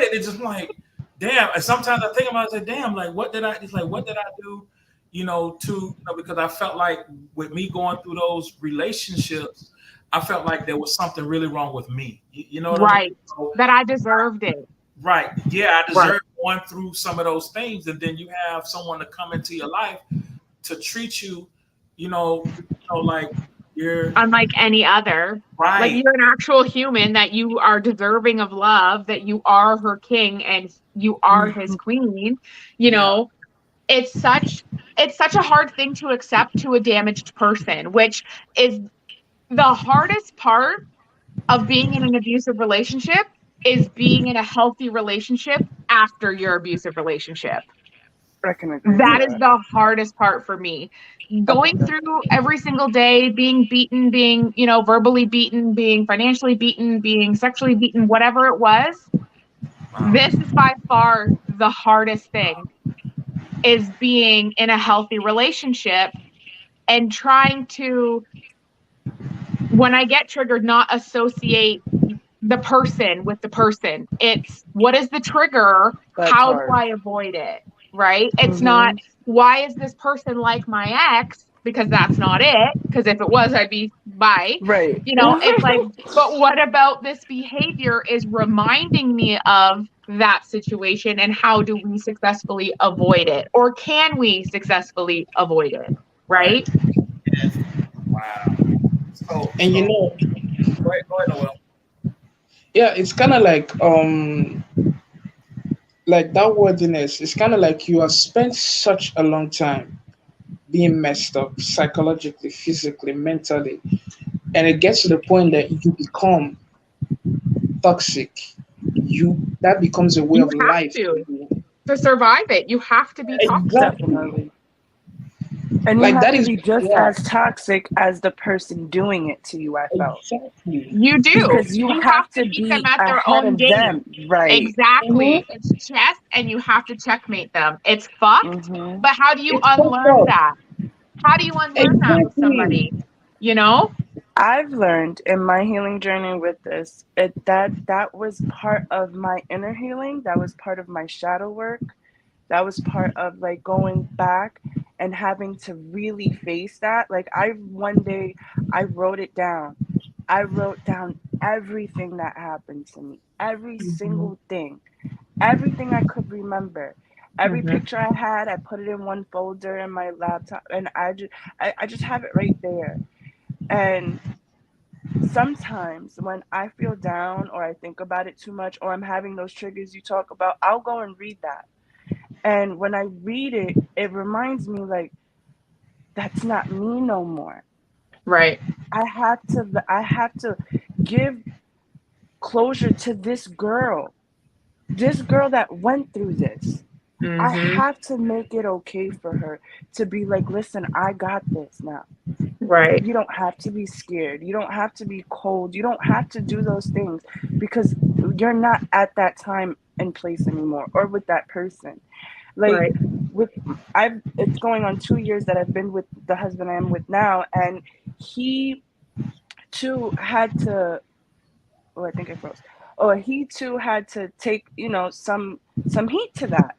it, it's just like, damn. And sometimes I think about it, I say, damn, like what did I? It's like, what did I do? Because I felt like with me going through those relationships, I felt like there was something really wrong with me. You know what I mean? So, that I deserved it. Right. Yeah, I deserve going through some of those things, and then you have someone to come into your life to treat you, like you're unlike any other. Right. Like you're an actual human, that you are deserving of love, that you are her king and you are his queen. It's such a hard thing to accept to a damaged person, which is the hardest part of being in an abusive relationship, is being in a healthy relationship after your abusive relationship. That is the hardest part for me. Going through every single day, being beaten, being, verbally beaten, being financially beaten, being sexually beaten, whatever it was. This is by far the hardest thing. is being in a healthy relationship and trying to, when I get triggered, not associate the person with the person. It's what is the trigger? That's How do hard. I avoid it? Right? It's not, Mhm. why is this person like my ex? Because that's not it. Because if it was, I'd be bye. Right. It's like, but what about this behavior is reminding me of that situation, and how do we successfully avoid it? Or can we successfully avoid it? Right. Right? Yes. Wow. So, And so go ahead, Noel. yeah, it's kind of like that worthiness. It's kind of like you have spent such a long time being messed up psychologically, physically, mentally, and it gets to the point that you become toxic. You That becomes a way You of have life for to you. survive it. You have to be toxic. Exactly. Definitely. And you Like have that to is be just yeah, as toxic as the person doing it to you, I felt. exactly. You do. Because you You have have to to meet them be at their ahead own of game. them. Right. Exactly. Mhm. It's chess and you have to checkmate them. It's fucked, Mhm. but how do you It's fucked unlearn up. that? How do you unlearn that with Exactly. somebody? You know? I've learned in my healing journey with this, that was part of my inner healing, that was part of my shadow work. That was part of like going back and having to really face that. Like I one day I wrote it down. I wrote down everything that happened to me, every Mhm. single thing, everything I could remember. Every Mm-hmm. picture I had, I put it in one folder in my laptop, and I just have it right there. And sometimes when I feel down or I think about it too much or I'm having those triggers you talk about, I'll go and read that. And when I read it, it reminds me like that's not me no more. Right. I have to give closure to this girl that went through this. I Mm-hmm. have to make it okay for her to be like, listen, I got this now. Right. You don't have to be scared. You don't have to be cold. You don't have to do those things because you're not at that time and place anymore or with that person. Like Right. with I've it's going on 2 years that I've been with the husband I am with now, and he too had to. Oh, I think I froze. Oh, he too had to take some heat to that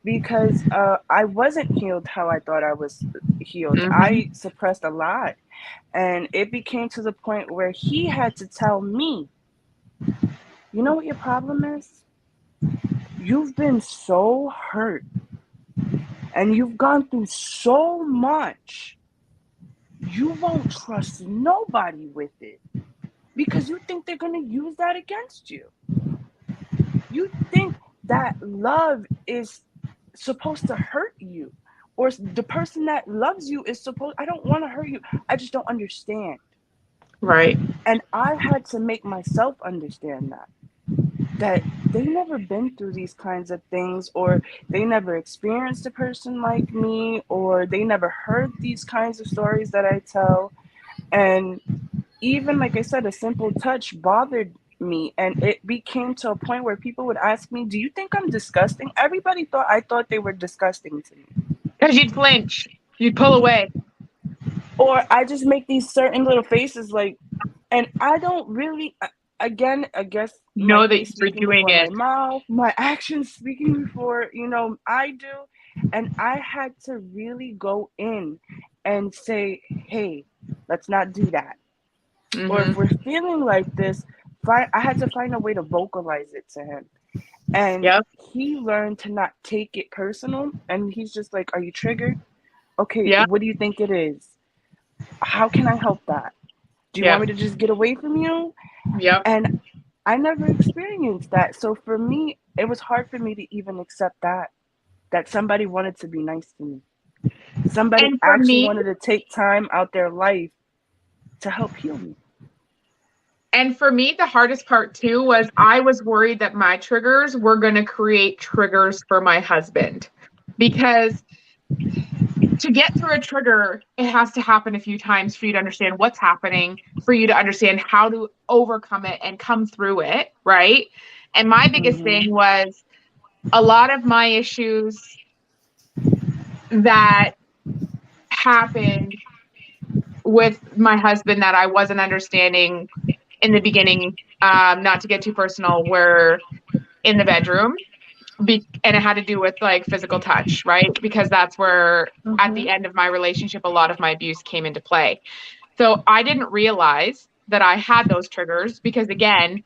because I wasn't healed how I thought I was healed. Mm-hmm. I suppressed a lot, and it became to the point where he had to tell me, you know what your problem is? You've been so hurt and you've gone through so much, you won't trust nobody with it because you think they're going to use that against you. You think that love is supposed to hurt you, or the person that loves you is supposed, I don't want to hurt you. I just don't understand. Right. And I had to make myself understand that they never been through these kinds of things, or they never experienced a person like me, or they never heard these kinds of stories that I tell. And even like I said, a simple touch bothered me, and it became to a point where people would ask me, do you think I'm disgusting? Everybody thought I thought they were disgusting to me, Because you'd flinch. You'd pull away. or I just make these certain little faces like, and I don't really, again, I guess my Know that face you're speaking doing before my it. mouth, my actions speaking before, I do. And I had to really go in and say, hey, let's not do that. Or if Mm-hmm. we're feeling like this, I had to find a way to vocalize it to him. And Yep. he learned to not take it personal. And he's just like, are you triggered? Okay, Yep. what do you think it is? How can I help that? Do you want Yep. me to just get away from you? Yep. And I never experienced that. So for me, it was hard for me to even accept that somebody wanted to be nice to me. Somebody And for actually me, wanted to take time out their life to help heal me. the hardest part too was I was worried that my triggers were going to create triggers for my husband, because to get through a trigger, it has to happen a few times for you to understand what's happening, for you to understand how to overcome it and come through it. Right. And my biggest Mm-hmm. thing was a lot of my issues that happened with my husband that I wasn't understanding in the beginning. Not to get too personal, were in the bedroom. And it had to do with like physical touch, right? Because that's where at the end of my relationship, a lot of my abuse came into play. So I didn't realize that I had those triggers because, again,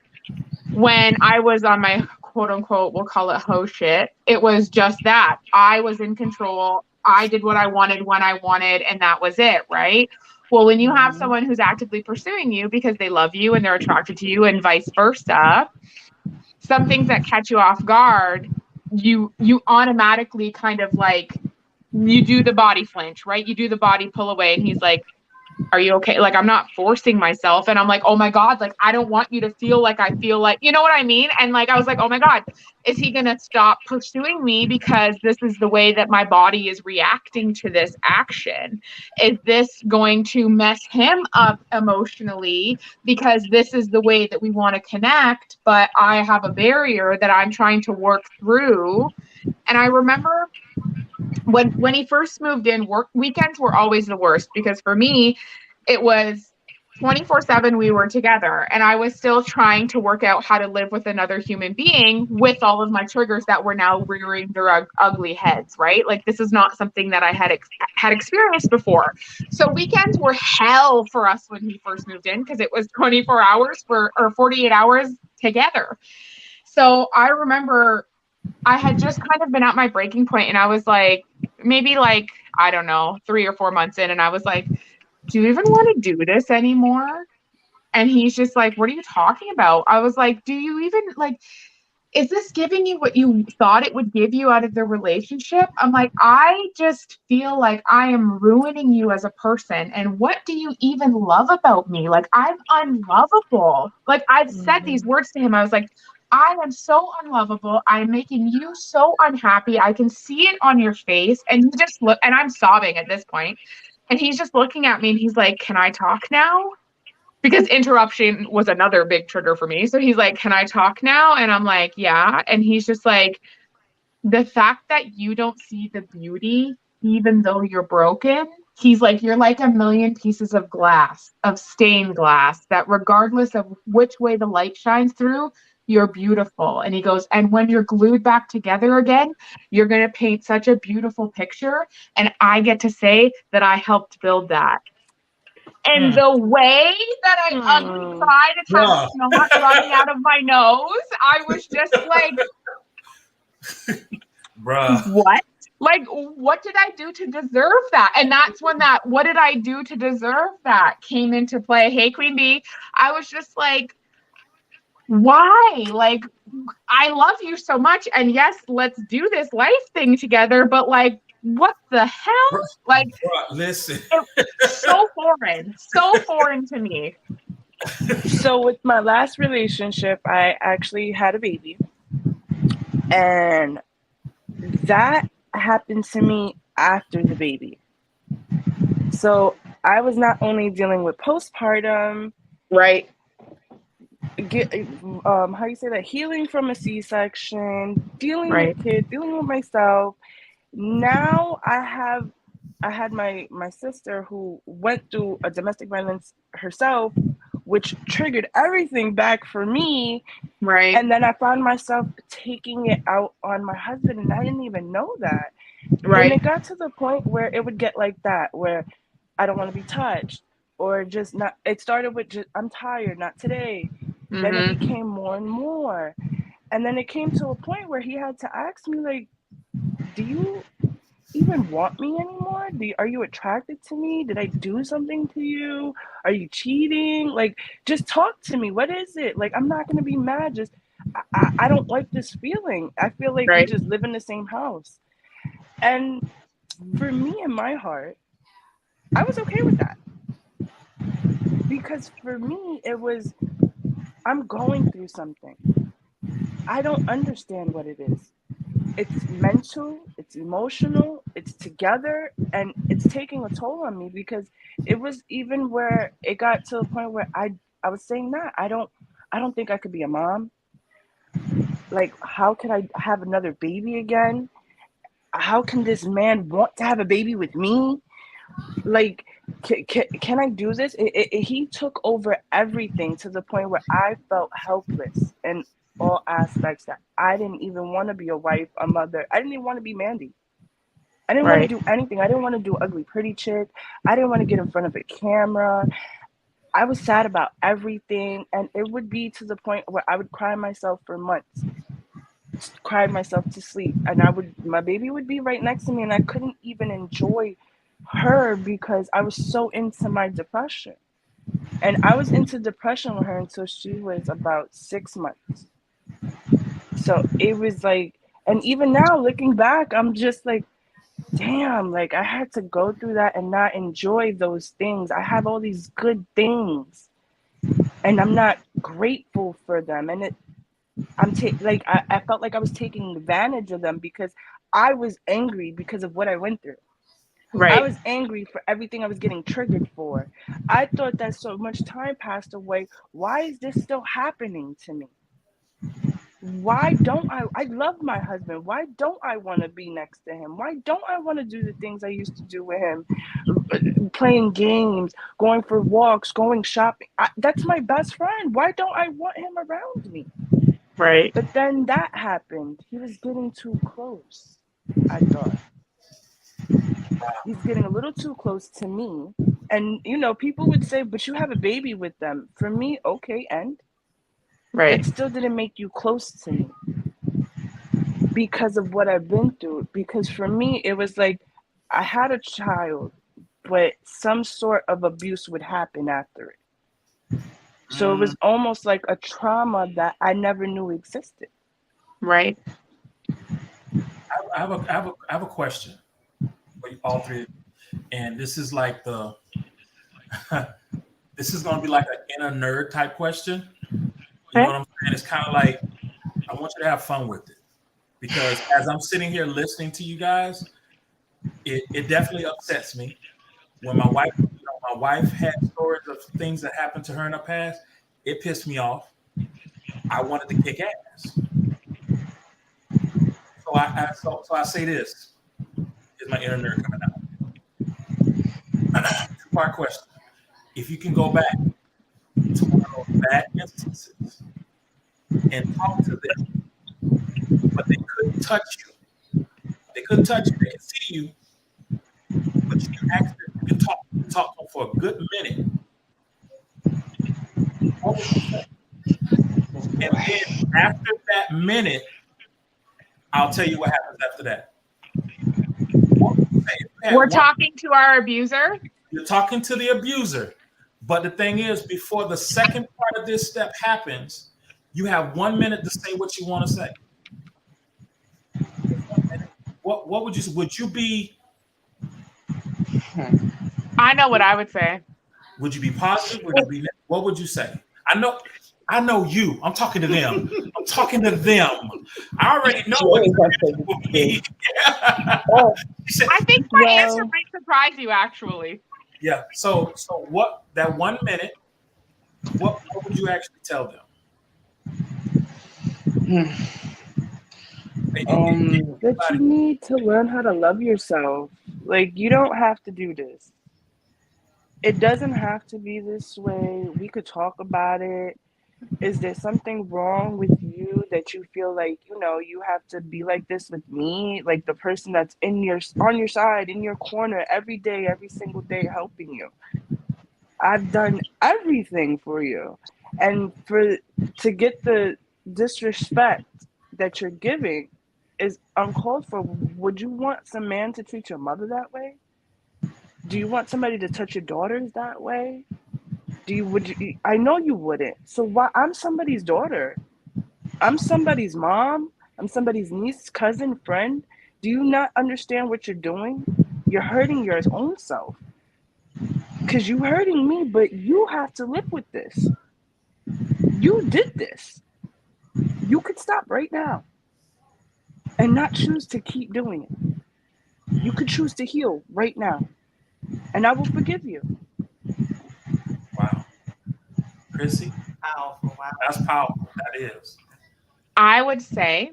when I was on my quote unquote, we'll call it hoe shit, it was just that. I was in control. I did what I wanted when I wanted, and that was it, right? Well, when you have someone who's actively pursuing you because they love you and they're attracted to you and vice versa, some things that catch you off guard, you automatically kind of like, you do the body flinch, right? You do the body pull away, and he's like, are you okay? Like, I'm not forcing myself. And I'm like, oh my God, like, I don't want you to feel like I feel like, you know what I mean? And like, I was like, oh my God, is he going to stop pursuing me because this is the way that my body is reacting to this action? Is this going to mess him up emotionally because this is the way that we want to connect, but I have a barrier that I'm trying to work through? And I remember when he first moved in, work weekends were always the worst because for me, it was 24/7 we were together, and I was still trying to work out how to live with another human being with all of my triggers that were now rearing their ugly heads, right? Like, this is not something that I had experienced before. So weekends were hell for us when he first moved in because it was 24 hours or 48 hours together. So I remember I had just kind of been at my breaking point, and I was like, maybe like, I don't know, 3 or 4 months in, and I was like, do you even want to do this anymore? And he's just like, what are you talking about? I was like, do you even like, is this giving you what you thought it would give you out of the relationship? I'm like, I just feel like I am ruining you as a person. And what do you even love about me? Like, I'm unlovable. Like, I've said these words to him. I was like, I am so unlovable. I'm making you so unhappy. I can see it on your face. And you just look, and I'm sobbing at this point. And he's just looking at me and he's like, can I talk now? Because interruption was another big trigger for me. So he's like, can I talk now? And I'm like, yeah. And he's just like, the fact that you don't see the beauty, even though you're broken, he's like, you're like a million pieces of glass, of stained glass, that regardless of which way the light shines through, you're beautiful. And he goes, and when you're glued back together again, you're going to paint such a beautiful picture. And I get to say that I helped build that. And the way that I ugly cried and had Bruh. snot running out of my nose, I was just like, Bruh. what? Like, what did I do to deserve that? And that's when that, what did I do to deserve that, came into play. Hey, Queen Bee. I was just like, why? Like, I love you so much. And yes, let's do this life thing together. But like, what the hell? Like, Listen. So foreign to me. So with my last relationship, I actually had a baby, and that happened to me after the baby. So I was not only dealing with postpartum, right, how you say that, healing from a C-section, dealing with kids, dealing with myself. Now I had my sister who went through a domestic violence herself, which triggered everything back for me. Right. And then I found myself taking it out on my husband, and I didn't even know that. Right. And it got to the point where it would get like that, where I don't want to be touched, or just not. It started with just, I'm tired, not today. Mm-hmm. Then it became more and more. And then it came to a point where he had to ask me, like, do you even want me anymore? Are you attracted to me? Did I do something to you? Are you cheating? Like, just talk to me. What is it? Like, I'm not going to be mad. Just, I don't like this feeling. I feel like we just live in the same house. And for me, in my heart, I was okay with that. Because for me, it was, I'm going through something. I don't understand what it is. It's mental, it's emotional, it's together, and it's taking a toll on me, because it was even where it got to a point where I was saying that I don't think I could be a mom. Like, how could I have another baby again? how can this man want to have a baby with me? Like, can I do this? He took over everything to the point where I felt helpless in all aspects, that I didn't even want to be a wife, a mother. I didn't even want to be Mandy. I didn't want to Right. do anything. I didn't want to do ugly pretty chick. I didn't want to get in front of a camera. I was sad about everything, and it would be to the point where I would cry myself for months, cry myself to sleep, and my baby would be right next to me, and I couldn't even enjoy her because I was so into my depression. And I was into depression with her until she was about 6 months. So it was like, and even now looking back, I'm just like, damn, like I had to go through that and not enjoy those things. I have all these good things and I'm not grateful for them. And I felt like I was taking advantage of them because I was angry because of what I went through. I Right. was angry for everything I was getting triggered for. I thought that so much time passed away. Why is this still happening to me? Why don't I love my husband? Why don't I want to be next to him? Why don't I want to do the things I used to do with him? Playing games, going for walks, going shopping. That's my best friend. Why don't I want him around me? Right. But then that happened. He was getting too close, I thought. He's getting a little too close to me. And, people would say, but you have a baby with them. For me, okay, and Right. that still didn't make you close to me because of what I've been through. Because for me, it was like I had a child, but some sort of abuse would happen after it. So it was almost like a trauma that I never knew existed. Right. I have a question for you, all three, and this is like this is going to be like an inner nerd type question. You know Okay. what I'm saying? It's kind of like I want you to have fun with it because as I'm sitting here listening to you guys, it definitely upsets me when my wife had stories of things that happened to her in the past. It pissed me off. I wanted to kick ass. So I say this is my inner nerd coming out. Two-part question. If you can go back to one of those bad instances and talk to them, but they couldn't touch you. They couldn't touch you. They can see you, but you can ask them, you can talk to them for a good minute. What would you say? And then after that minute, I'll tell you what happens after that. What would you say? If you We're had one, talking to our abuser. you're talking to the abuser, but the thing is, before the second part of this step happens, you have 1 minute to say what you want to say. What would you say? Would you be I know what I would say. Would you be positive? Would you be? What would you say? I know you. I'm talking to them. I'm talking to them. I already know She what always your has answer to will be. be. She said, I think my answer Well, might surprise you, actually. yeah. So what? That 1 minute. What would you actually tell them? that you need to learn how to love yourself. Like, you don't have to do this. It doesn't have to be this way. We could talk about it. Is there something wrong with you that you feel like, you have to be like this with me? Like the person that's on your side, in your corner every day, every single day, helping you. I've done everything for you. And to get the disrespect that you're giving is uncalled for. Would you want some man to treat your mother that way? Do you want somebody to touch your daughters that way? Would you? I know you wouldn't. So why? I'm somebody's daughter. I'm somebody's mom. I'm somebody's niece, cousin, friend. Do you not understand what you're doing? You're hurting your own self. Because you're hurting me, but you have to live with this. You did this. You could stop right now and not choose to keep doing it. You could choose to heal right now, and I will forgive you. Wow, Chrissy, Powerful. Wow. that's powerful. That is. I would say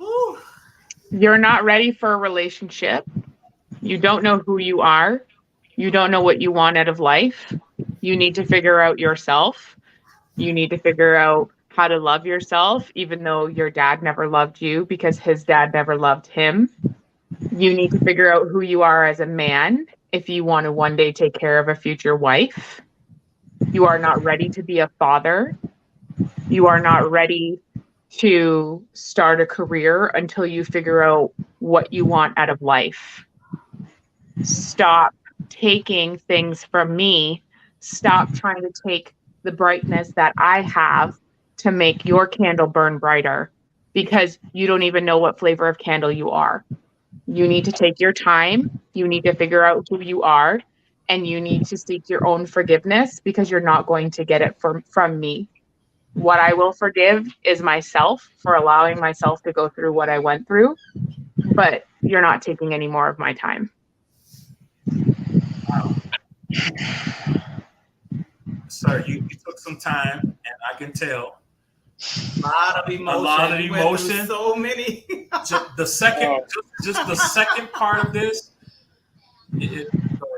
Ooh. You're not ready for a relationship. You don't know who you are. You don't know what you want out of life. You need to figure out yourself. You need to figure out how to love yourself, even though your dad never loved you because his dad never loved him. You need to figure out who you are as a man if you want to one day take care of a future wife. You are not ready to be a father. You are not ready to start a career until you figure out what you want out of life. Stop taking things from me. Stop trying to take the brightness that I have to make your candle burn brighter because you don't even know what flavor of candle you are. You need to take your time. You need to figure out who you are and you need to seek your own forgiveness because you're not going to get it from me. What I will forgive is myself for allowing myself to go through what I went through, but you're not taking any more of my time. Sir, you took some time, and I can tell. A lot of emotion. A lot of You went through emotion. so many. Just the second part of this.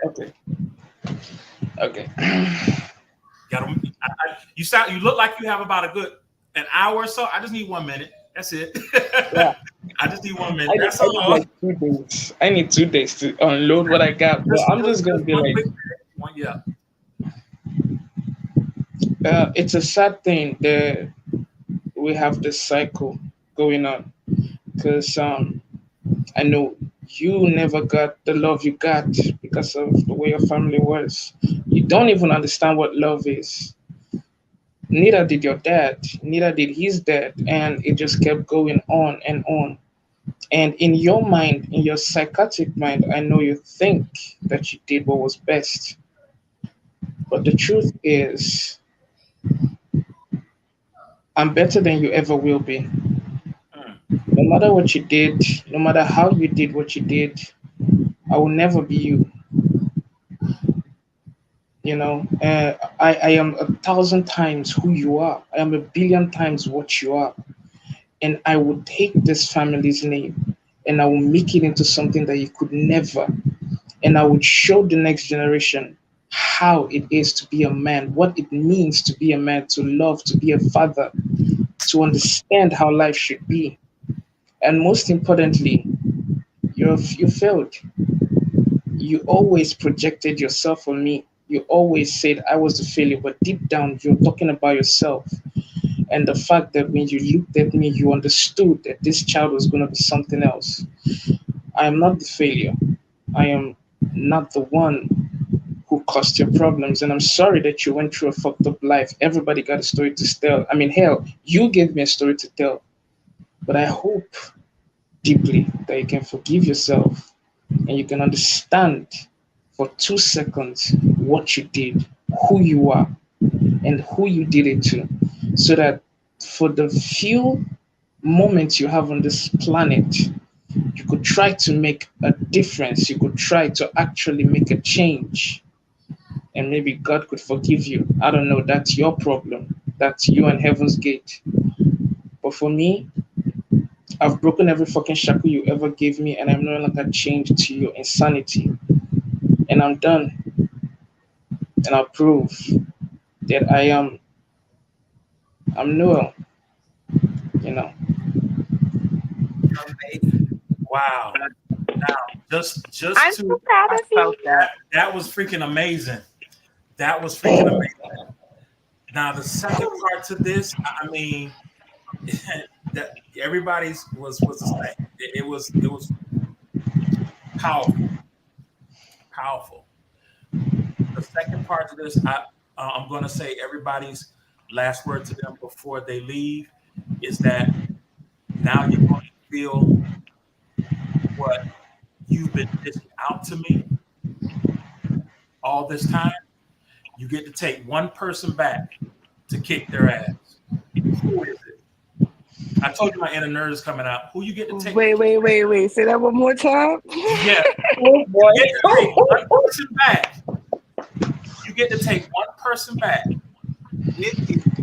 Okay. Okay. You look like you have about an hour or so. I just need 1 minute. That's it. Yeah. I just need 1 minute. I need That's all. like 2 days. I need 2 days to unload what I got. But I'm just gonna be like, yeah. It's a sad thing that we have this cycle going on because I know you never got the love you got because of the way your family was. You don't even understand what love is. Neither did your dad, neither did his dad, and it just kept going on and on. And in your mind, in your psychotic mind, I know you think that you did what was best. But the truth is, I'm better than you ever will be. No matter what you did, no matter how you did what you did, I will never be you. I am 1,000 times who you are. I am 1,000,000,000 times what you are. And I will take this family's name and I will make it into something that you could never. And I would show the next generation how it is to be a man, what it means to be a man, to love, to be a father, to understand how life should be. And most importantly, you failed. You always projected yourself on me. You always said I was the failure, but deep down you're talking about yourself. And the fact that when you looked at me, you understood that this child was going to be something else. I am not the failure. I am not the one who caused your problems. And I'm sorry that you went through a fucked up life. Everybody got a story to tell. I mean, hell, you gave me a story to tell. But I hope deeply that you can forgive yourself and you can understand for 2 seconds what you did, who you are, and who you did it to, so that for the few moments you have on this planet, you could try to make a difference. You could try to actually make a change. And maybe God could forgive you. I don't know. That's your problem. That's you and Heaven's Gate. But for me, I've broken every fucking shackle you ever gave me, and I'm no longer chained to your insanity. And I'm done. And I'll prove that I'm Noel. Wow. Now, just I'm so proud of you. That was freaking amazing. That was freaking amazing. Now, the second part to this, I mean, that everybody's was the same. It was powerful. The second part to this, I'm going to say everybody's last word to them before they leave is that now you're going to feel what you've been dishing out to me all this time. You get to take one person back to kick their ass. Who is it? I told you my inner nerd is coming out. Who you get to take? Wait. Say that one more time. Yeah. Oh boy. You get to take one person back. You get to take one person back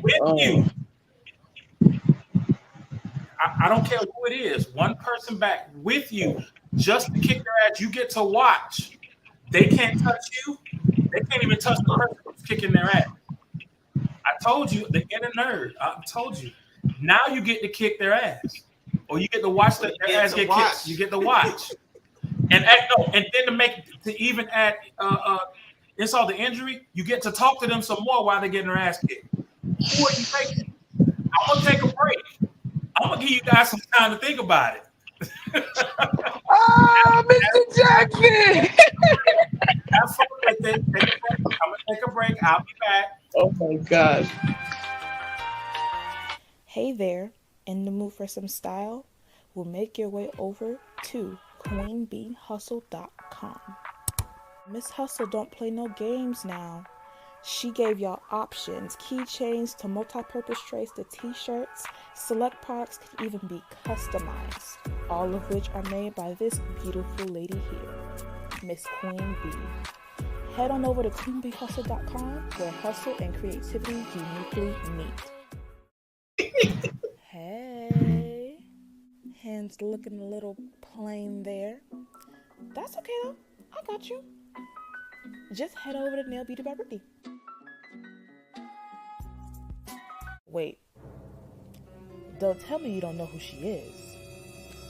with you. I don't care who it is. One person back with you just to kick their ass. You get to watch. They can't touch you. They can't even touch the person who's kicking their ass. I told you, the inner nerd. I told you. Now you get to kick their ass, or you get to watch their ass get kicked. You get to watch, and then to even add insult to injury, you get to talk to them some more while they're getting their ass kicked. Who are you taking? I'm gonna take a break. I'm gonna give you guys some time to think about it. Oh, Mr. Jackson! Have fun with it. I'm gonna take a break. I'll be back. Oh my God. Hey there, in the mood for some style? We'll make your way over to queenbeehustle.com. Miss Hustle don't play no games now. She gave y'all options, keychains to multi-purpose trays to t-shirts. Select products can even be customized, all of which are made by this beautiful lady here, Miss Queen Bee. Head on over to queenbeehustle.com where hustle and creativity uniquely meet. Hey, hands looking a little plain there. That's okay though, I got you. Just head over to Nail Beauty by Brittany. Wait, don't tell me you don't know who she is.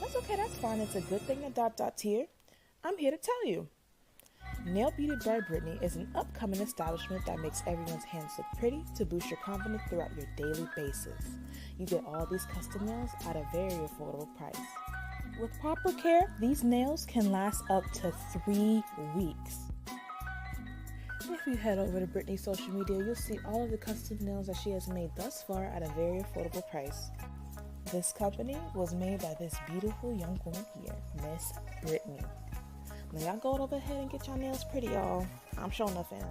That's okay, that's fine. It's a good thing that ... here. I'm here to tell you. Nail Beauty by Brittany is an upcoming establishment that makes everyone's hands look pretty to boost your confidence throughout your daily basis. You get all these custom nails at a very affordable price. With proper care, these nails can last up to 3 weeks. If you head over to Brittany's social media, you'll see all of the custom nails that she has made thus far at a very affordable price. This company was made by this beautiful young woman here, Miss Brittany. Now y'all go over ahead and get your nails pretty, y'all. I'm showing enough in.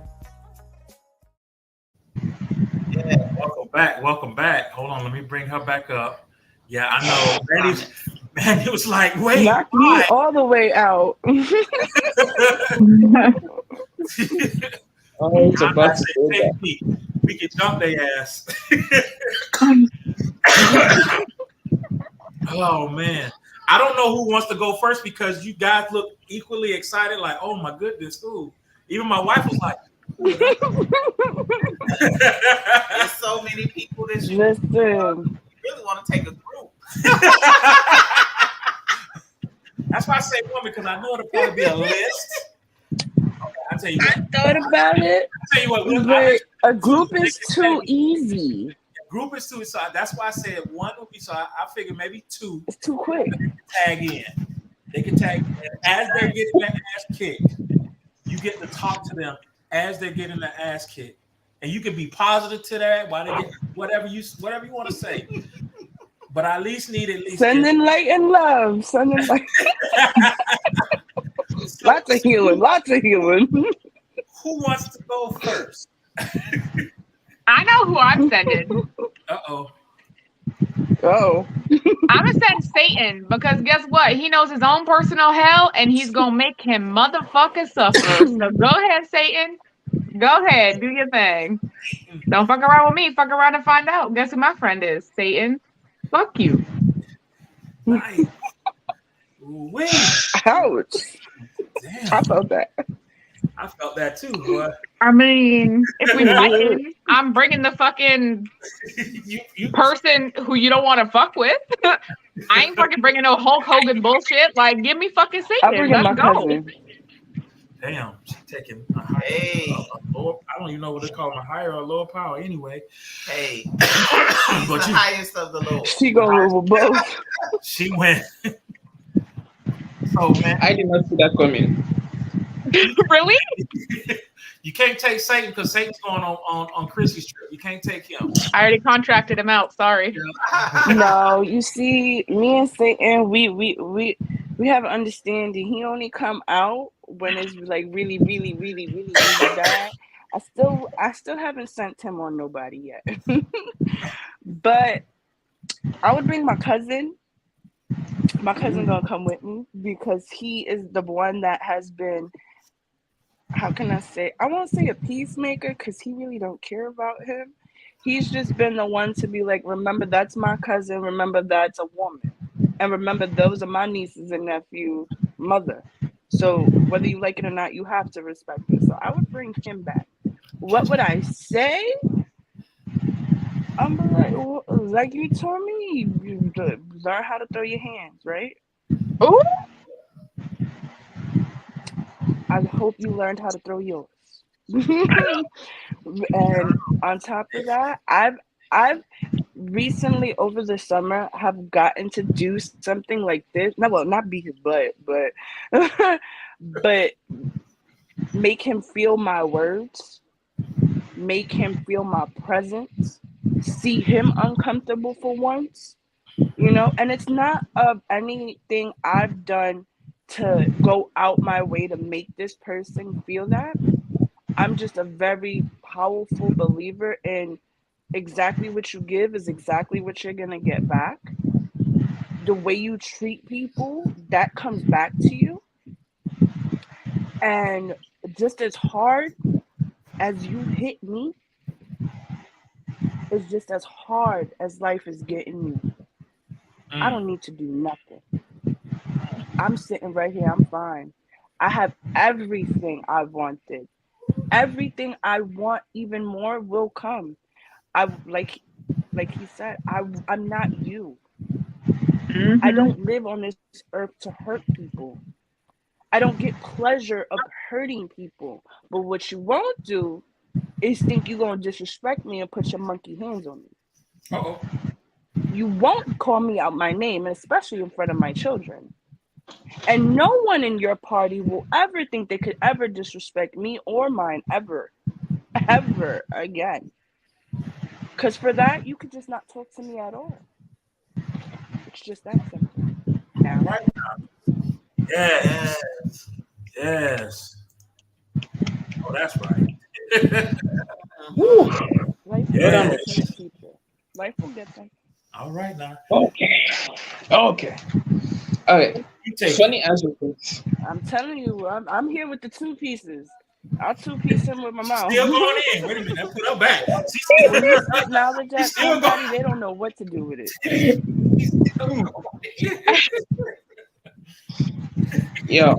Yeah, welcome back. Hold on, let me bring her back up. Yeah, I know. Man, it was like, wait, Knocked me all the way out. Oh, it's about to go back. We can jump their ass. Oh man, I don't know who wants to go first because you guys look equally excited. Like, oh my goodness, ooh. Even my wife was like, There's so many people that you Listen. really want to take a group. That's why I say one because I know it'll probably be a list. Okay, I'll tell you what. I thought about it, I'll tell you what. but a group is too easy. Group is too, so that's why I said one would be. So I figured maybe 2. It's too quick. Tag in. They can tag in. As they're getting their ass kicked, you get to talk to them as they're getting their ass kicked, and you can be positive to that while they get whatever you want to say. But I at least sending light and love. Sending light. Lots of healing. Who wants to go first? I know who I'm sending. Uh-oh. Oh. I'm gonna send Satan because guess what? He knows his own personal hell and he's gonna make him motherfucking suffer. So go ahead, Satan. Go ahead, do your thing. Don't fuck around with me. Fuck around and find out. Guess who my friend is? Satan. Fuck you. Nice. Wait. Ouch. Damn. I felt that. I felt that too, boy. I mean, if we fighting, I'm bringing the fucking person who you don't want to fuck with. I ain't fucking bringing no Hulk Hogan bullshit. Like, give me fucking Satan. I'm bringing my cousin. Damn, she's taking a higher, lower, I don't even know what they call them, a higher or lower power anyway. Hey, but the highest of the low. She going over both. She went. So, man. I did not see that coming. Really? You can't take Satan because Satan's going on Chrissy's trip. You can't take him. I already contracted him out. Sorry. No, you see, me and Satan, we have an understanding. He only come out when it's like really, really, really, really, really bad. I still haven't sent him on nobody yet. But I would bring my cousin. My cousin gonna come with me because he is the one that has been, how can I say? I won't say a peacemaker because he really don't care about him. He's just been the one to be like, remember that's my cousin, remember that's a woman. And remember those are my nieces and nephew mother. So whether you like it or not, you have to respect it. So I would bring him back. What would I say? I'm like you told me, you learn how to throw your hands, right? Ooh, I hope you learned how to throw yours. And on top of that, I've recently over the summer have gotten to do something like this. Not well, not be his butt, but but make him feel my words, make him feel my presence, see him uncomfortable for once, and it's not of anything I've done to go out my way to make this person feel that. I'm just a very powerful believer in exactly what you give is exactly what you're going to get back. The way you treat people, that comes back to you. And just as hard as you hit me, is just as hard as life is getting me. I Mm. don't need to do nothing. I'm sitting right here. I'm fine. I have everything I wanted. Everything I want, even more, will come. I like he said. I'm not you. I mm-hmm. don't live on this earth to hurt people. I don't get pleasure of hurting people. But what you won't do is think you're gonna disrespect me and put your monkey hands on me. Uh-oh. You won't call me out my name, and especially in front of my children. And no one in your party will ever think they could ever disrespect me or mine ever, ever again. Because for that, you could just not talk to me at all. It's just that simple. All Now, right. Yes. Yes. Oh, that's right. Woo. life will Lord get have them, Yes. mercy. Timmy teacher. Life will get them. All right now. Okay. Okay. All right. You take it. Funny as it is. I'm telling you, I'm here with the two pieces. I'll two piece him with my mouth. Still going in. Wait a minute. I put her back. When you spit knowledge She's at still going. somebody, they don't know what to do with it. She's still going. Yeah.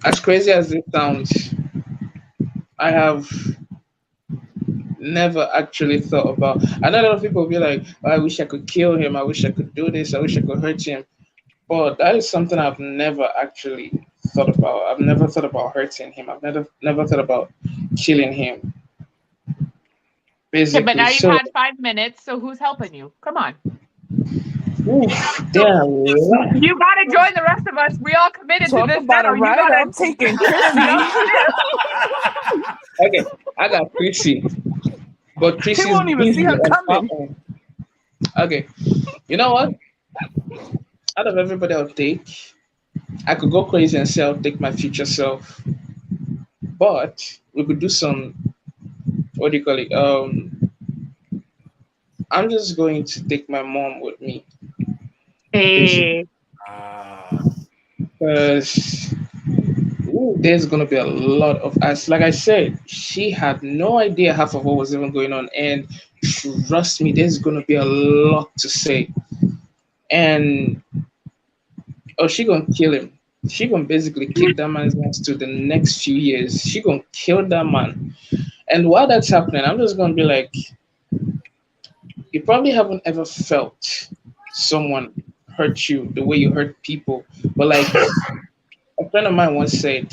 As crazy as it sounds, I have never actually thought about. I know a lot of people will be like, "Oh, I wish I could kill him. I wish I could do this. I wish I could hurt him." But that is something I've never actually thought about. I've never thought about hurting him. I've never thought about killing him. Okay, but Basically, now you've so had 5 minutes, so who's helping you? Come on. oof, damn. You got to join the rest of us. We all committed to Talk this about a now. You ride. got I'm to taking get enough Chrissy. Okay, I got Chrissy, but He Chrissy's won't even see busy her on her coming. own. Okay, you know what? Out of everybody I'll take, I could go crazy and say I'll take my future self, but we could do some, what do you call it? I'm just going to take my mom with me, basically, Hey. Ah. because there's gonna be a lot of us. Like I said, she had no idea half of what was even going on, and trust me, there's gonna be a lot to say. And oh, she gonna kill him. She gonna basically kick that man's ass to the next few years. She gonna kill that man. And while that's happening, I'm just gonna be like, you probably haven't ever felt someone hurt you the way you hurt people. But like a friend of mine once said,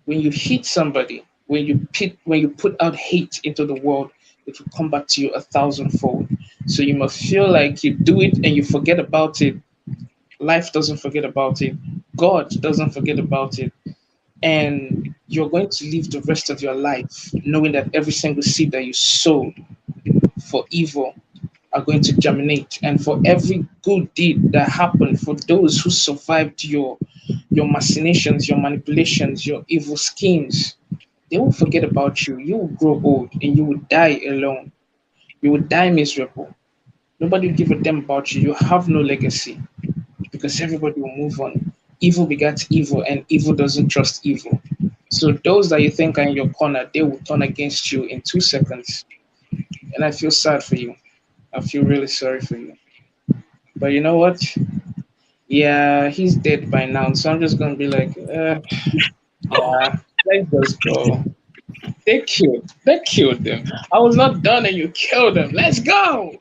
when you hit somebody, when you put out hate into the world, it will come back to you a thousandfold. So you must feel like you do it and you forget about it. Life doesn't forget about it. God doesn't forget about it. And you're going to live the rest of your life knowing that every single seed that you sowed for evil are going to germinate. And for every good deed that happened, for those who survived your machinations, your manipulations, your evil schemes, they will forget about you. You will grow old and you will die alone. You will die miserable. Nobody will give a damn about you. You have no legacy because everybody will move on. Evil begets evil, and evil doesn't trust evil. So those that you think are in your corner, they will turn against you in 2 seconds. and I feel sad for you. I feel really sorry for you. But you know what? Yeah, he's dead by now, so I'm just gonna be like, Oh, yeah, let's just go. They killed them. I was not done, and you killed them. Let's go.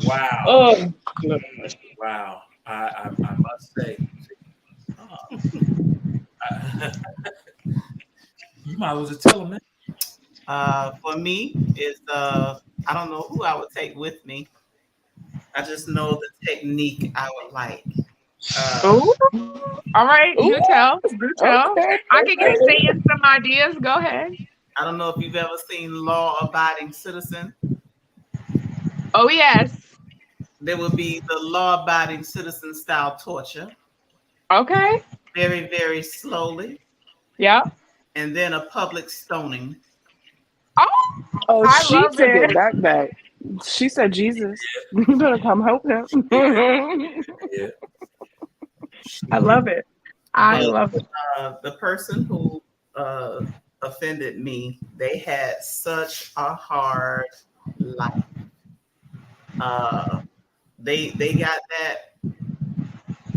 wow. Oh, Lord have mercy. Wow. I must say, uh, you might as well just tell them that. For me, is I don't know who I would take with me. I just know the technique I would like. Ooh. All right, Ooh, do tell. Do tell. Okay. I can get say in some ideas. Go ahead. I don't know if you've ever seen Law Abiding Citizen. Oh yes. There would be the law abiding citizen style torture, Okay. very, very slowly, Yeah. and then a public stoning. Oh, Oh, I she love took it. it that bad. She said, Jesus, you better come help him. Yeah. I love it. I But love it. the person who offended me, they had such a hard life. They got that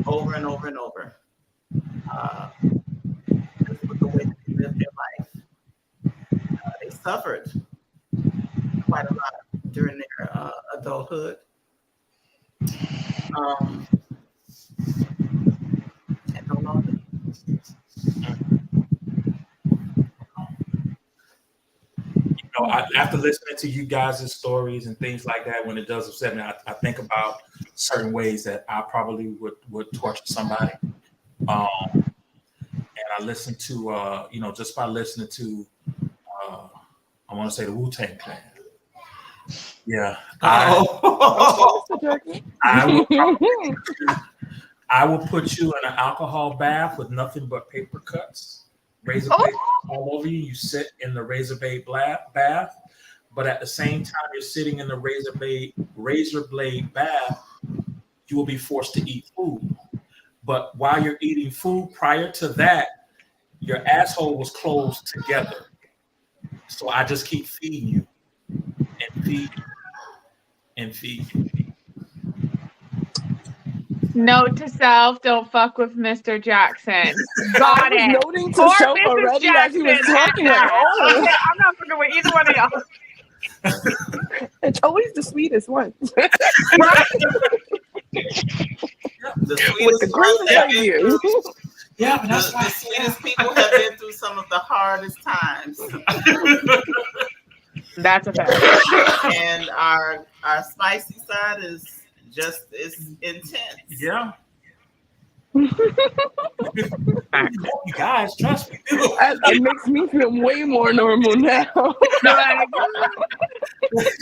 over and over and over. Just with the way that they lived their life, they suffered quite a lot during their adulthood. And no longer. After listening to you guys' stories and things like that, when it does upset me, I think about certain ways that I probably would torture somebody. And I listen to, just by listening to, I want to say the Wu-Tang Clan. Yeah, I will put you in an alcohol bath with nothing but paper cuts, razor blades all over you. You sit in the razor blade bath, but at the same time you're sitting in the razor blade bath, you will be forced to eat food. But while you're eating food, prior to that, your asshole was closed together. So I just keep feeding you and feed you and feed you. Note to self: don't fuck with Mr. Jackson. Got I was it. noting to Or self Mrs. already as he was Jackson at talking, like, that. oh, Okay, I'm not fucking with either one of y'all. it's always the sweetest one. Right? The sweetest With the greatest ones have been ideas. through- Yeah, but the sweetest people have been through some of the hardest times. That's a fact. And our spicy side is it's intense. Yeah. You guys, trust me. It makes me feel way more normal now.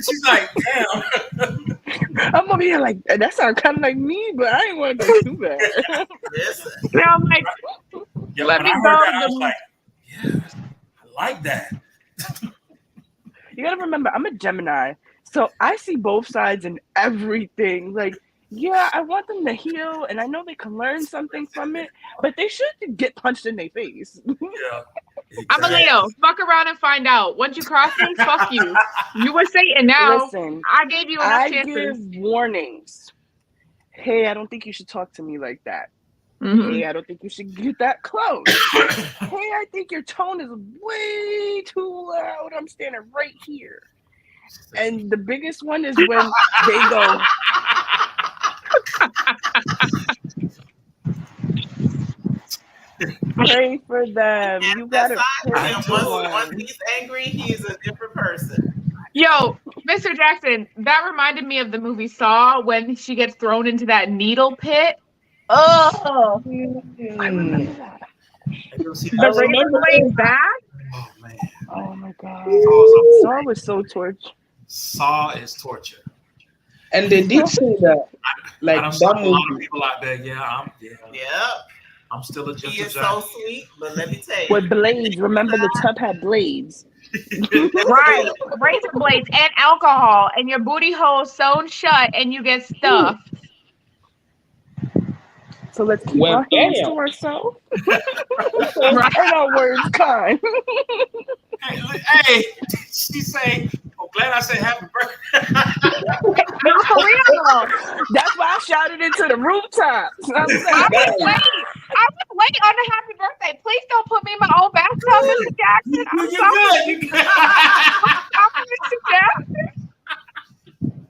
She's like, damn. I'm over here like, that sounds kind of like me, but I ain't want to go too bad. Listen. Now I'm like, Yeah, let when me I heard go. that, I was like, yeah, I like that. You gotta remember, I'm a Gemini, so I see both sides in everything. Like, yeah, I want them to heal, and I know they can learn something from it, but they should get punched in their face. Yeah. I'm a Leo. Fuck around and find out. Once you cross me, fuck you. You were Satan now. Listen, I gave you enough I chances. give warnings. Hey, I don't think you should talk to me like that. Mhm. Hey, I don't think you should get that close. Hey, I think your tone is way too loud. I'm standing right here. And the biggest one is when they go, pray for them. You gotta pray for Once them. he's angry, he's a different person. Yo, Mr. Jackson, that reminded me of the movie Saw when she gets thrown into that needle pit. Oh, I remember that. the razor blade back. Oh man, Oh my god. Saw Saw was so torture. Saw is torture. And they did say that, like, I'm that sorry, a lot of movie. people out there. Yeah, Yep. I'm still a He gentle is giant. so sweet, but let me tell you. With blades. Remember the tub had blades. Right, razor blades and alcohol, and your booty hole sewn shut, and you get stuffed. So let's keep Well, our hands damn. to ourselves. And our words kind. Hey, she say, "Oh, glad I said happy birthday." No, for real. That's why I shouted into the rooftops. I'm saying, I hey, was waiting. I was waiting on the happy birthday. Please don't put me in my own bathtub, Mr. Jackson. I'm You're sorry. good. You good. I'm Mr. Jackson.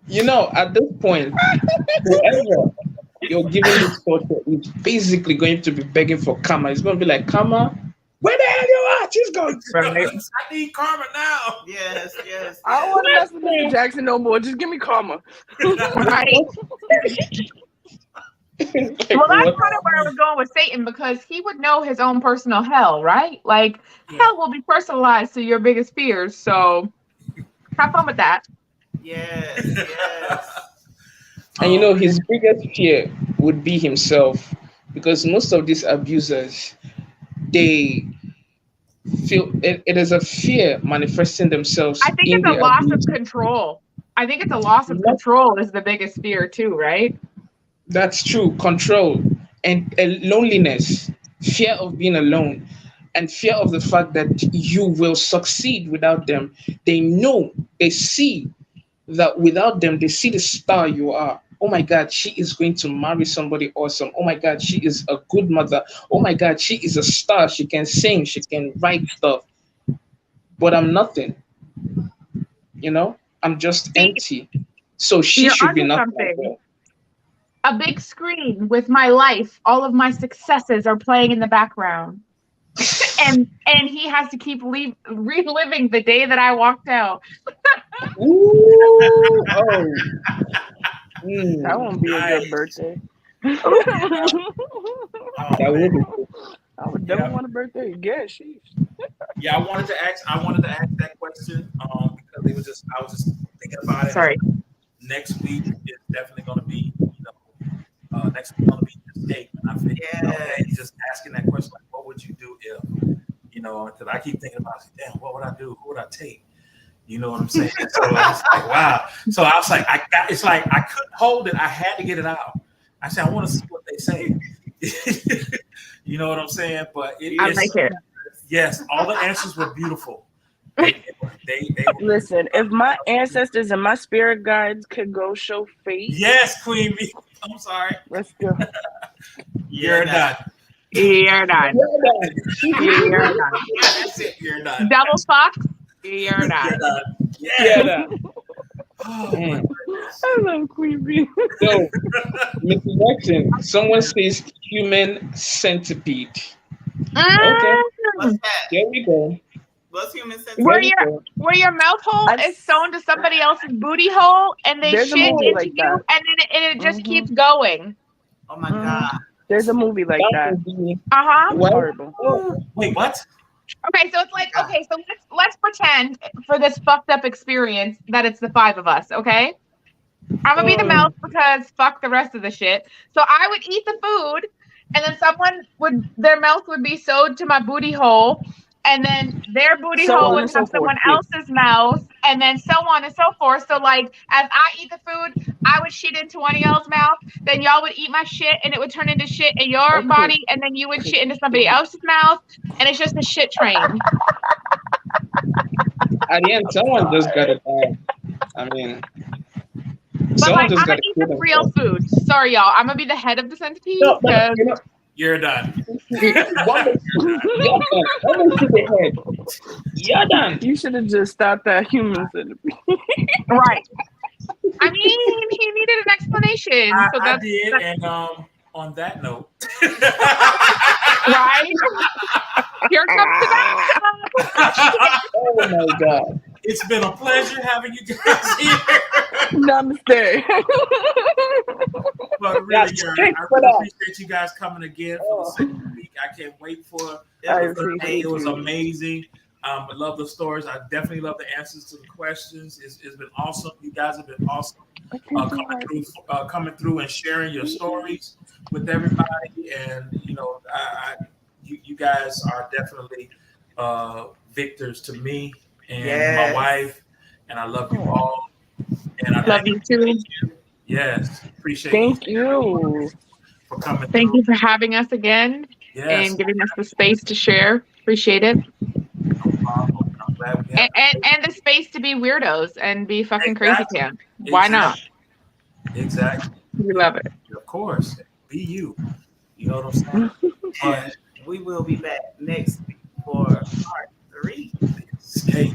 You know, at this point, whoever you're giving this photo is basically going to be begging for karma. It's going to be like, karma, where the hell you at? She's going. Right. I need karma now. Yes, yes. I don't want to mess with Mr. Jackson no more. Just give me karma. Right. Well, that's kind of where I was going with Satan, because he would know his own personal hell, right? Like, hell will be personalized to your biggest fears. So have fun with that. Yes, yes. And you know, his biggest fear would be himself, because most of these abusers, they feel it is a fear manifesting themselves I think in it's a the loss abuse. of control. I think it's a loss of control is the biggest fear too, right? That's true. Control and loneliness, fear of being alone, and fear of the fact that you will succeed without them. They know, they see that without them, they see the star you are. Oh my God, she is going to marry somebody awesome. Oh my God, she is a good mother. Oh my God, she is a star. She can sing, she can write stuff. But I'm nothing. You know, I'm just See, empty. So she you're should be onto nothing as something. well. A big screen with my life, all of my successes are playing in the background. and he has to keep reliving the day that I walked out. Ooh, oh. That won't be a good Nice. birthday. Oh, That man. would be I would never Yeah. want a birthday again. Sheesh. Yeah, I wanted to ask that question because it was just I was just thinking about it. Sorry. Next week is definitely going to be, next week going to be this take, and I figured, hey, just asking that question, like, what would you do if, because I keep thinking about, damn, what would I do? Who would I take? You know what I'm saying? So I was like, wow. So I was like, it's like I couldn't hold it. I had to get it out. I said, I want to see what they say. You know what I'm saying? But I like it. Yes, all the answers were beautiful. They were, Listen, if my ancestors and my spirit guides could go show fate, yes, Queen Bee. I'm sorry. let's go. You're done. You're done. You're done. That's it. You're done. Double fuck. You're done. You're done. yeah. Yeah. Oh, my Mm. goodness. I love Queen Bee. So, Mr. Jackson, someone says human centipede. Okay, What's that? here we go. What's human Where centipede? your where your mouth hole is sewn to somebody else's booty hole, and they There's a shit movie into like you, that. and then it just Mhm. keeps going. Oh my God. There's a movie like that. That would be It's horrible. Wait, what? Okay, so it's like, okay, so let's pretend for this fucked up experience that it's the five of us, okay? I'm gonna be the mouth because fuck the rest of the shit. So I would eat the food, and then their mouth would be sewed to my booty hole, and then their booty So hole on would and so have someone forth, else's mouth, and then so on and so forth. So like, as I eat the food, I would shit into one of y'all's mouth, then y'all would eat my shit, and it would turn into shit in your Okay. body, and then you would shit into somebody else's mouth, and it's just a shit train. at the end. Someone just gotta die. I mean, But someone like, just I'm gonna gotta eat kill the real themselves. food. Sorry, y'all. I'm gonna be the head of the centipede. No, but 'cause- you know, You're done. you're done. One more to the head. You're done. You should have just stopped that human centipede. right. I mean, he needed an explanation. So I that's did, and on that note, right. Here comes the next Oh my God. it's been a pleasure having you guys here. Namaste. But really, Yes, I thanks for really that. appreciate you guys coming again for the second week. I can't wait for I the third day. appreciate It was you. amazing. I love the stories. I definitely love the answers to the questions. It's been awesome. You guys have been awesome coming through and sharing your stories with everybody. And you guys are definitely victors to me and my wife. And I love you all. And I love you too. Yes, appreciate Thank you. for coming. Thank through. you for having us again Yes, and giving us the space to share. Appreciate it. no problem. I'm glad glad we have and the space to be weirdos and be fucking crazy exactly. pants. Why not? Exactly. We love it. Of course. Be you. You know what I'm saying? And we will be back next week for part 3. Escape.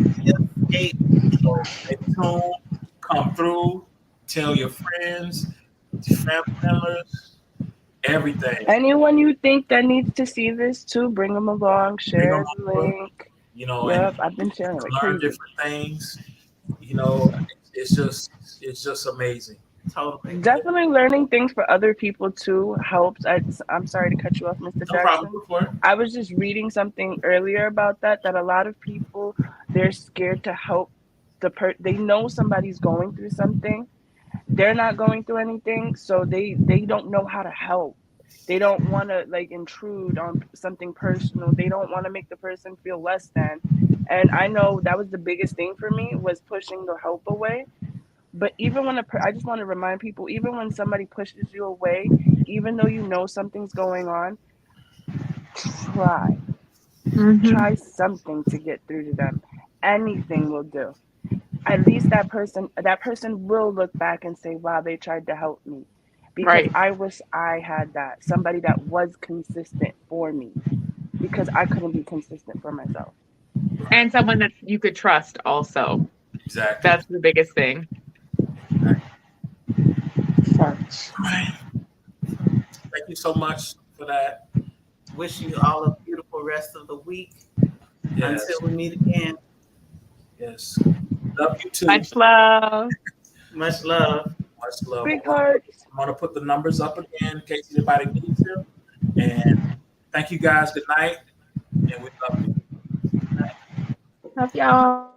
Escape. So stay tuned. Come through. Tell your friends, family members, everything. Anyone you think that needs to see this too, bring them along. Bring them Share the over. link. You know, Yep, and I've been sharing like learn crazy. different things. You know, it's just amazing. Totally. Definitely learning things for other people too helps. I'm sorry to cut you off, Mr. No problem. Jackson. Go for it. I was just reading something earlier about that a lot of people, they're scared to help they know somebody's going through something. They're not going through anything, so they don't know how to help. They don't want to like intrude on something personal. They don't want to make the person feel less than. And I know that was the biggest thing for me, was pushing the help away. But even when I just want to remind people, even when somebody pushes you away, even though you know something's going on, try. Try something to get through to them. Anything will do. At least that person will look back and say, wow, they tried to help me. Because Right. I wish I had that. Somebody that was consistent for me. Because I couldn't be consistent for myself. And someone that you could trust also. Exactly. That's the biggest thing. Facts. Thank you so much for that. Wish you all a beautiful rest of the week. Yes. Until we meet again. Yes. Love you too. Much love. Much love. Much love. Big hearts. I'm gonna put the numbers up again in case anybody needs them. And thank you guys. Good night. And we love you. Love y'all.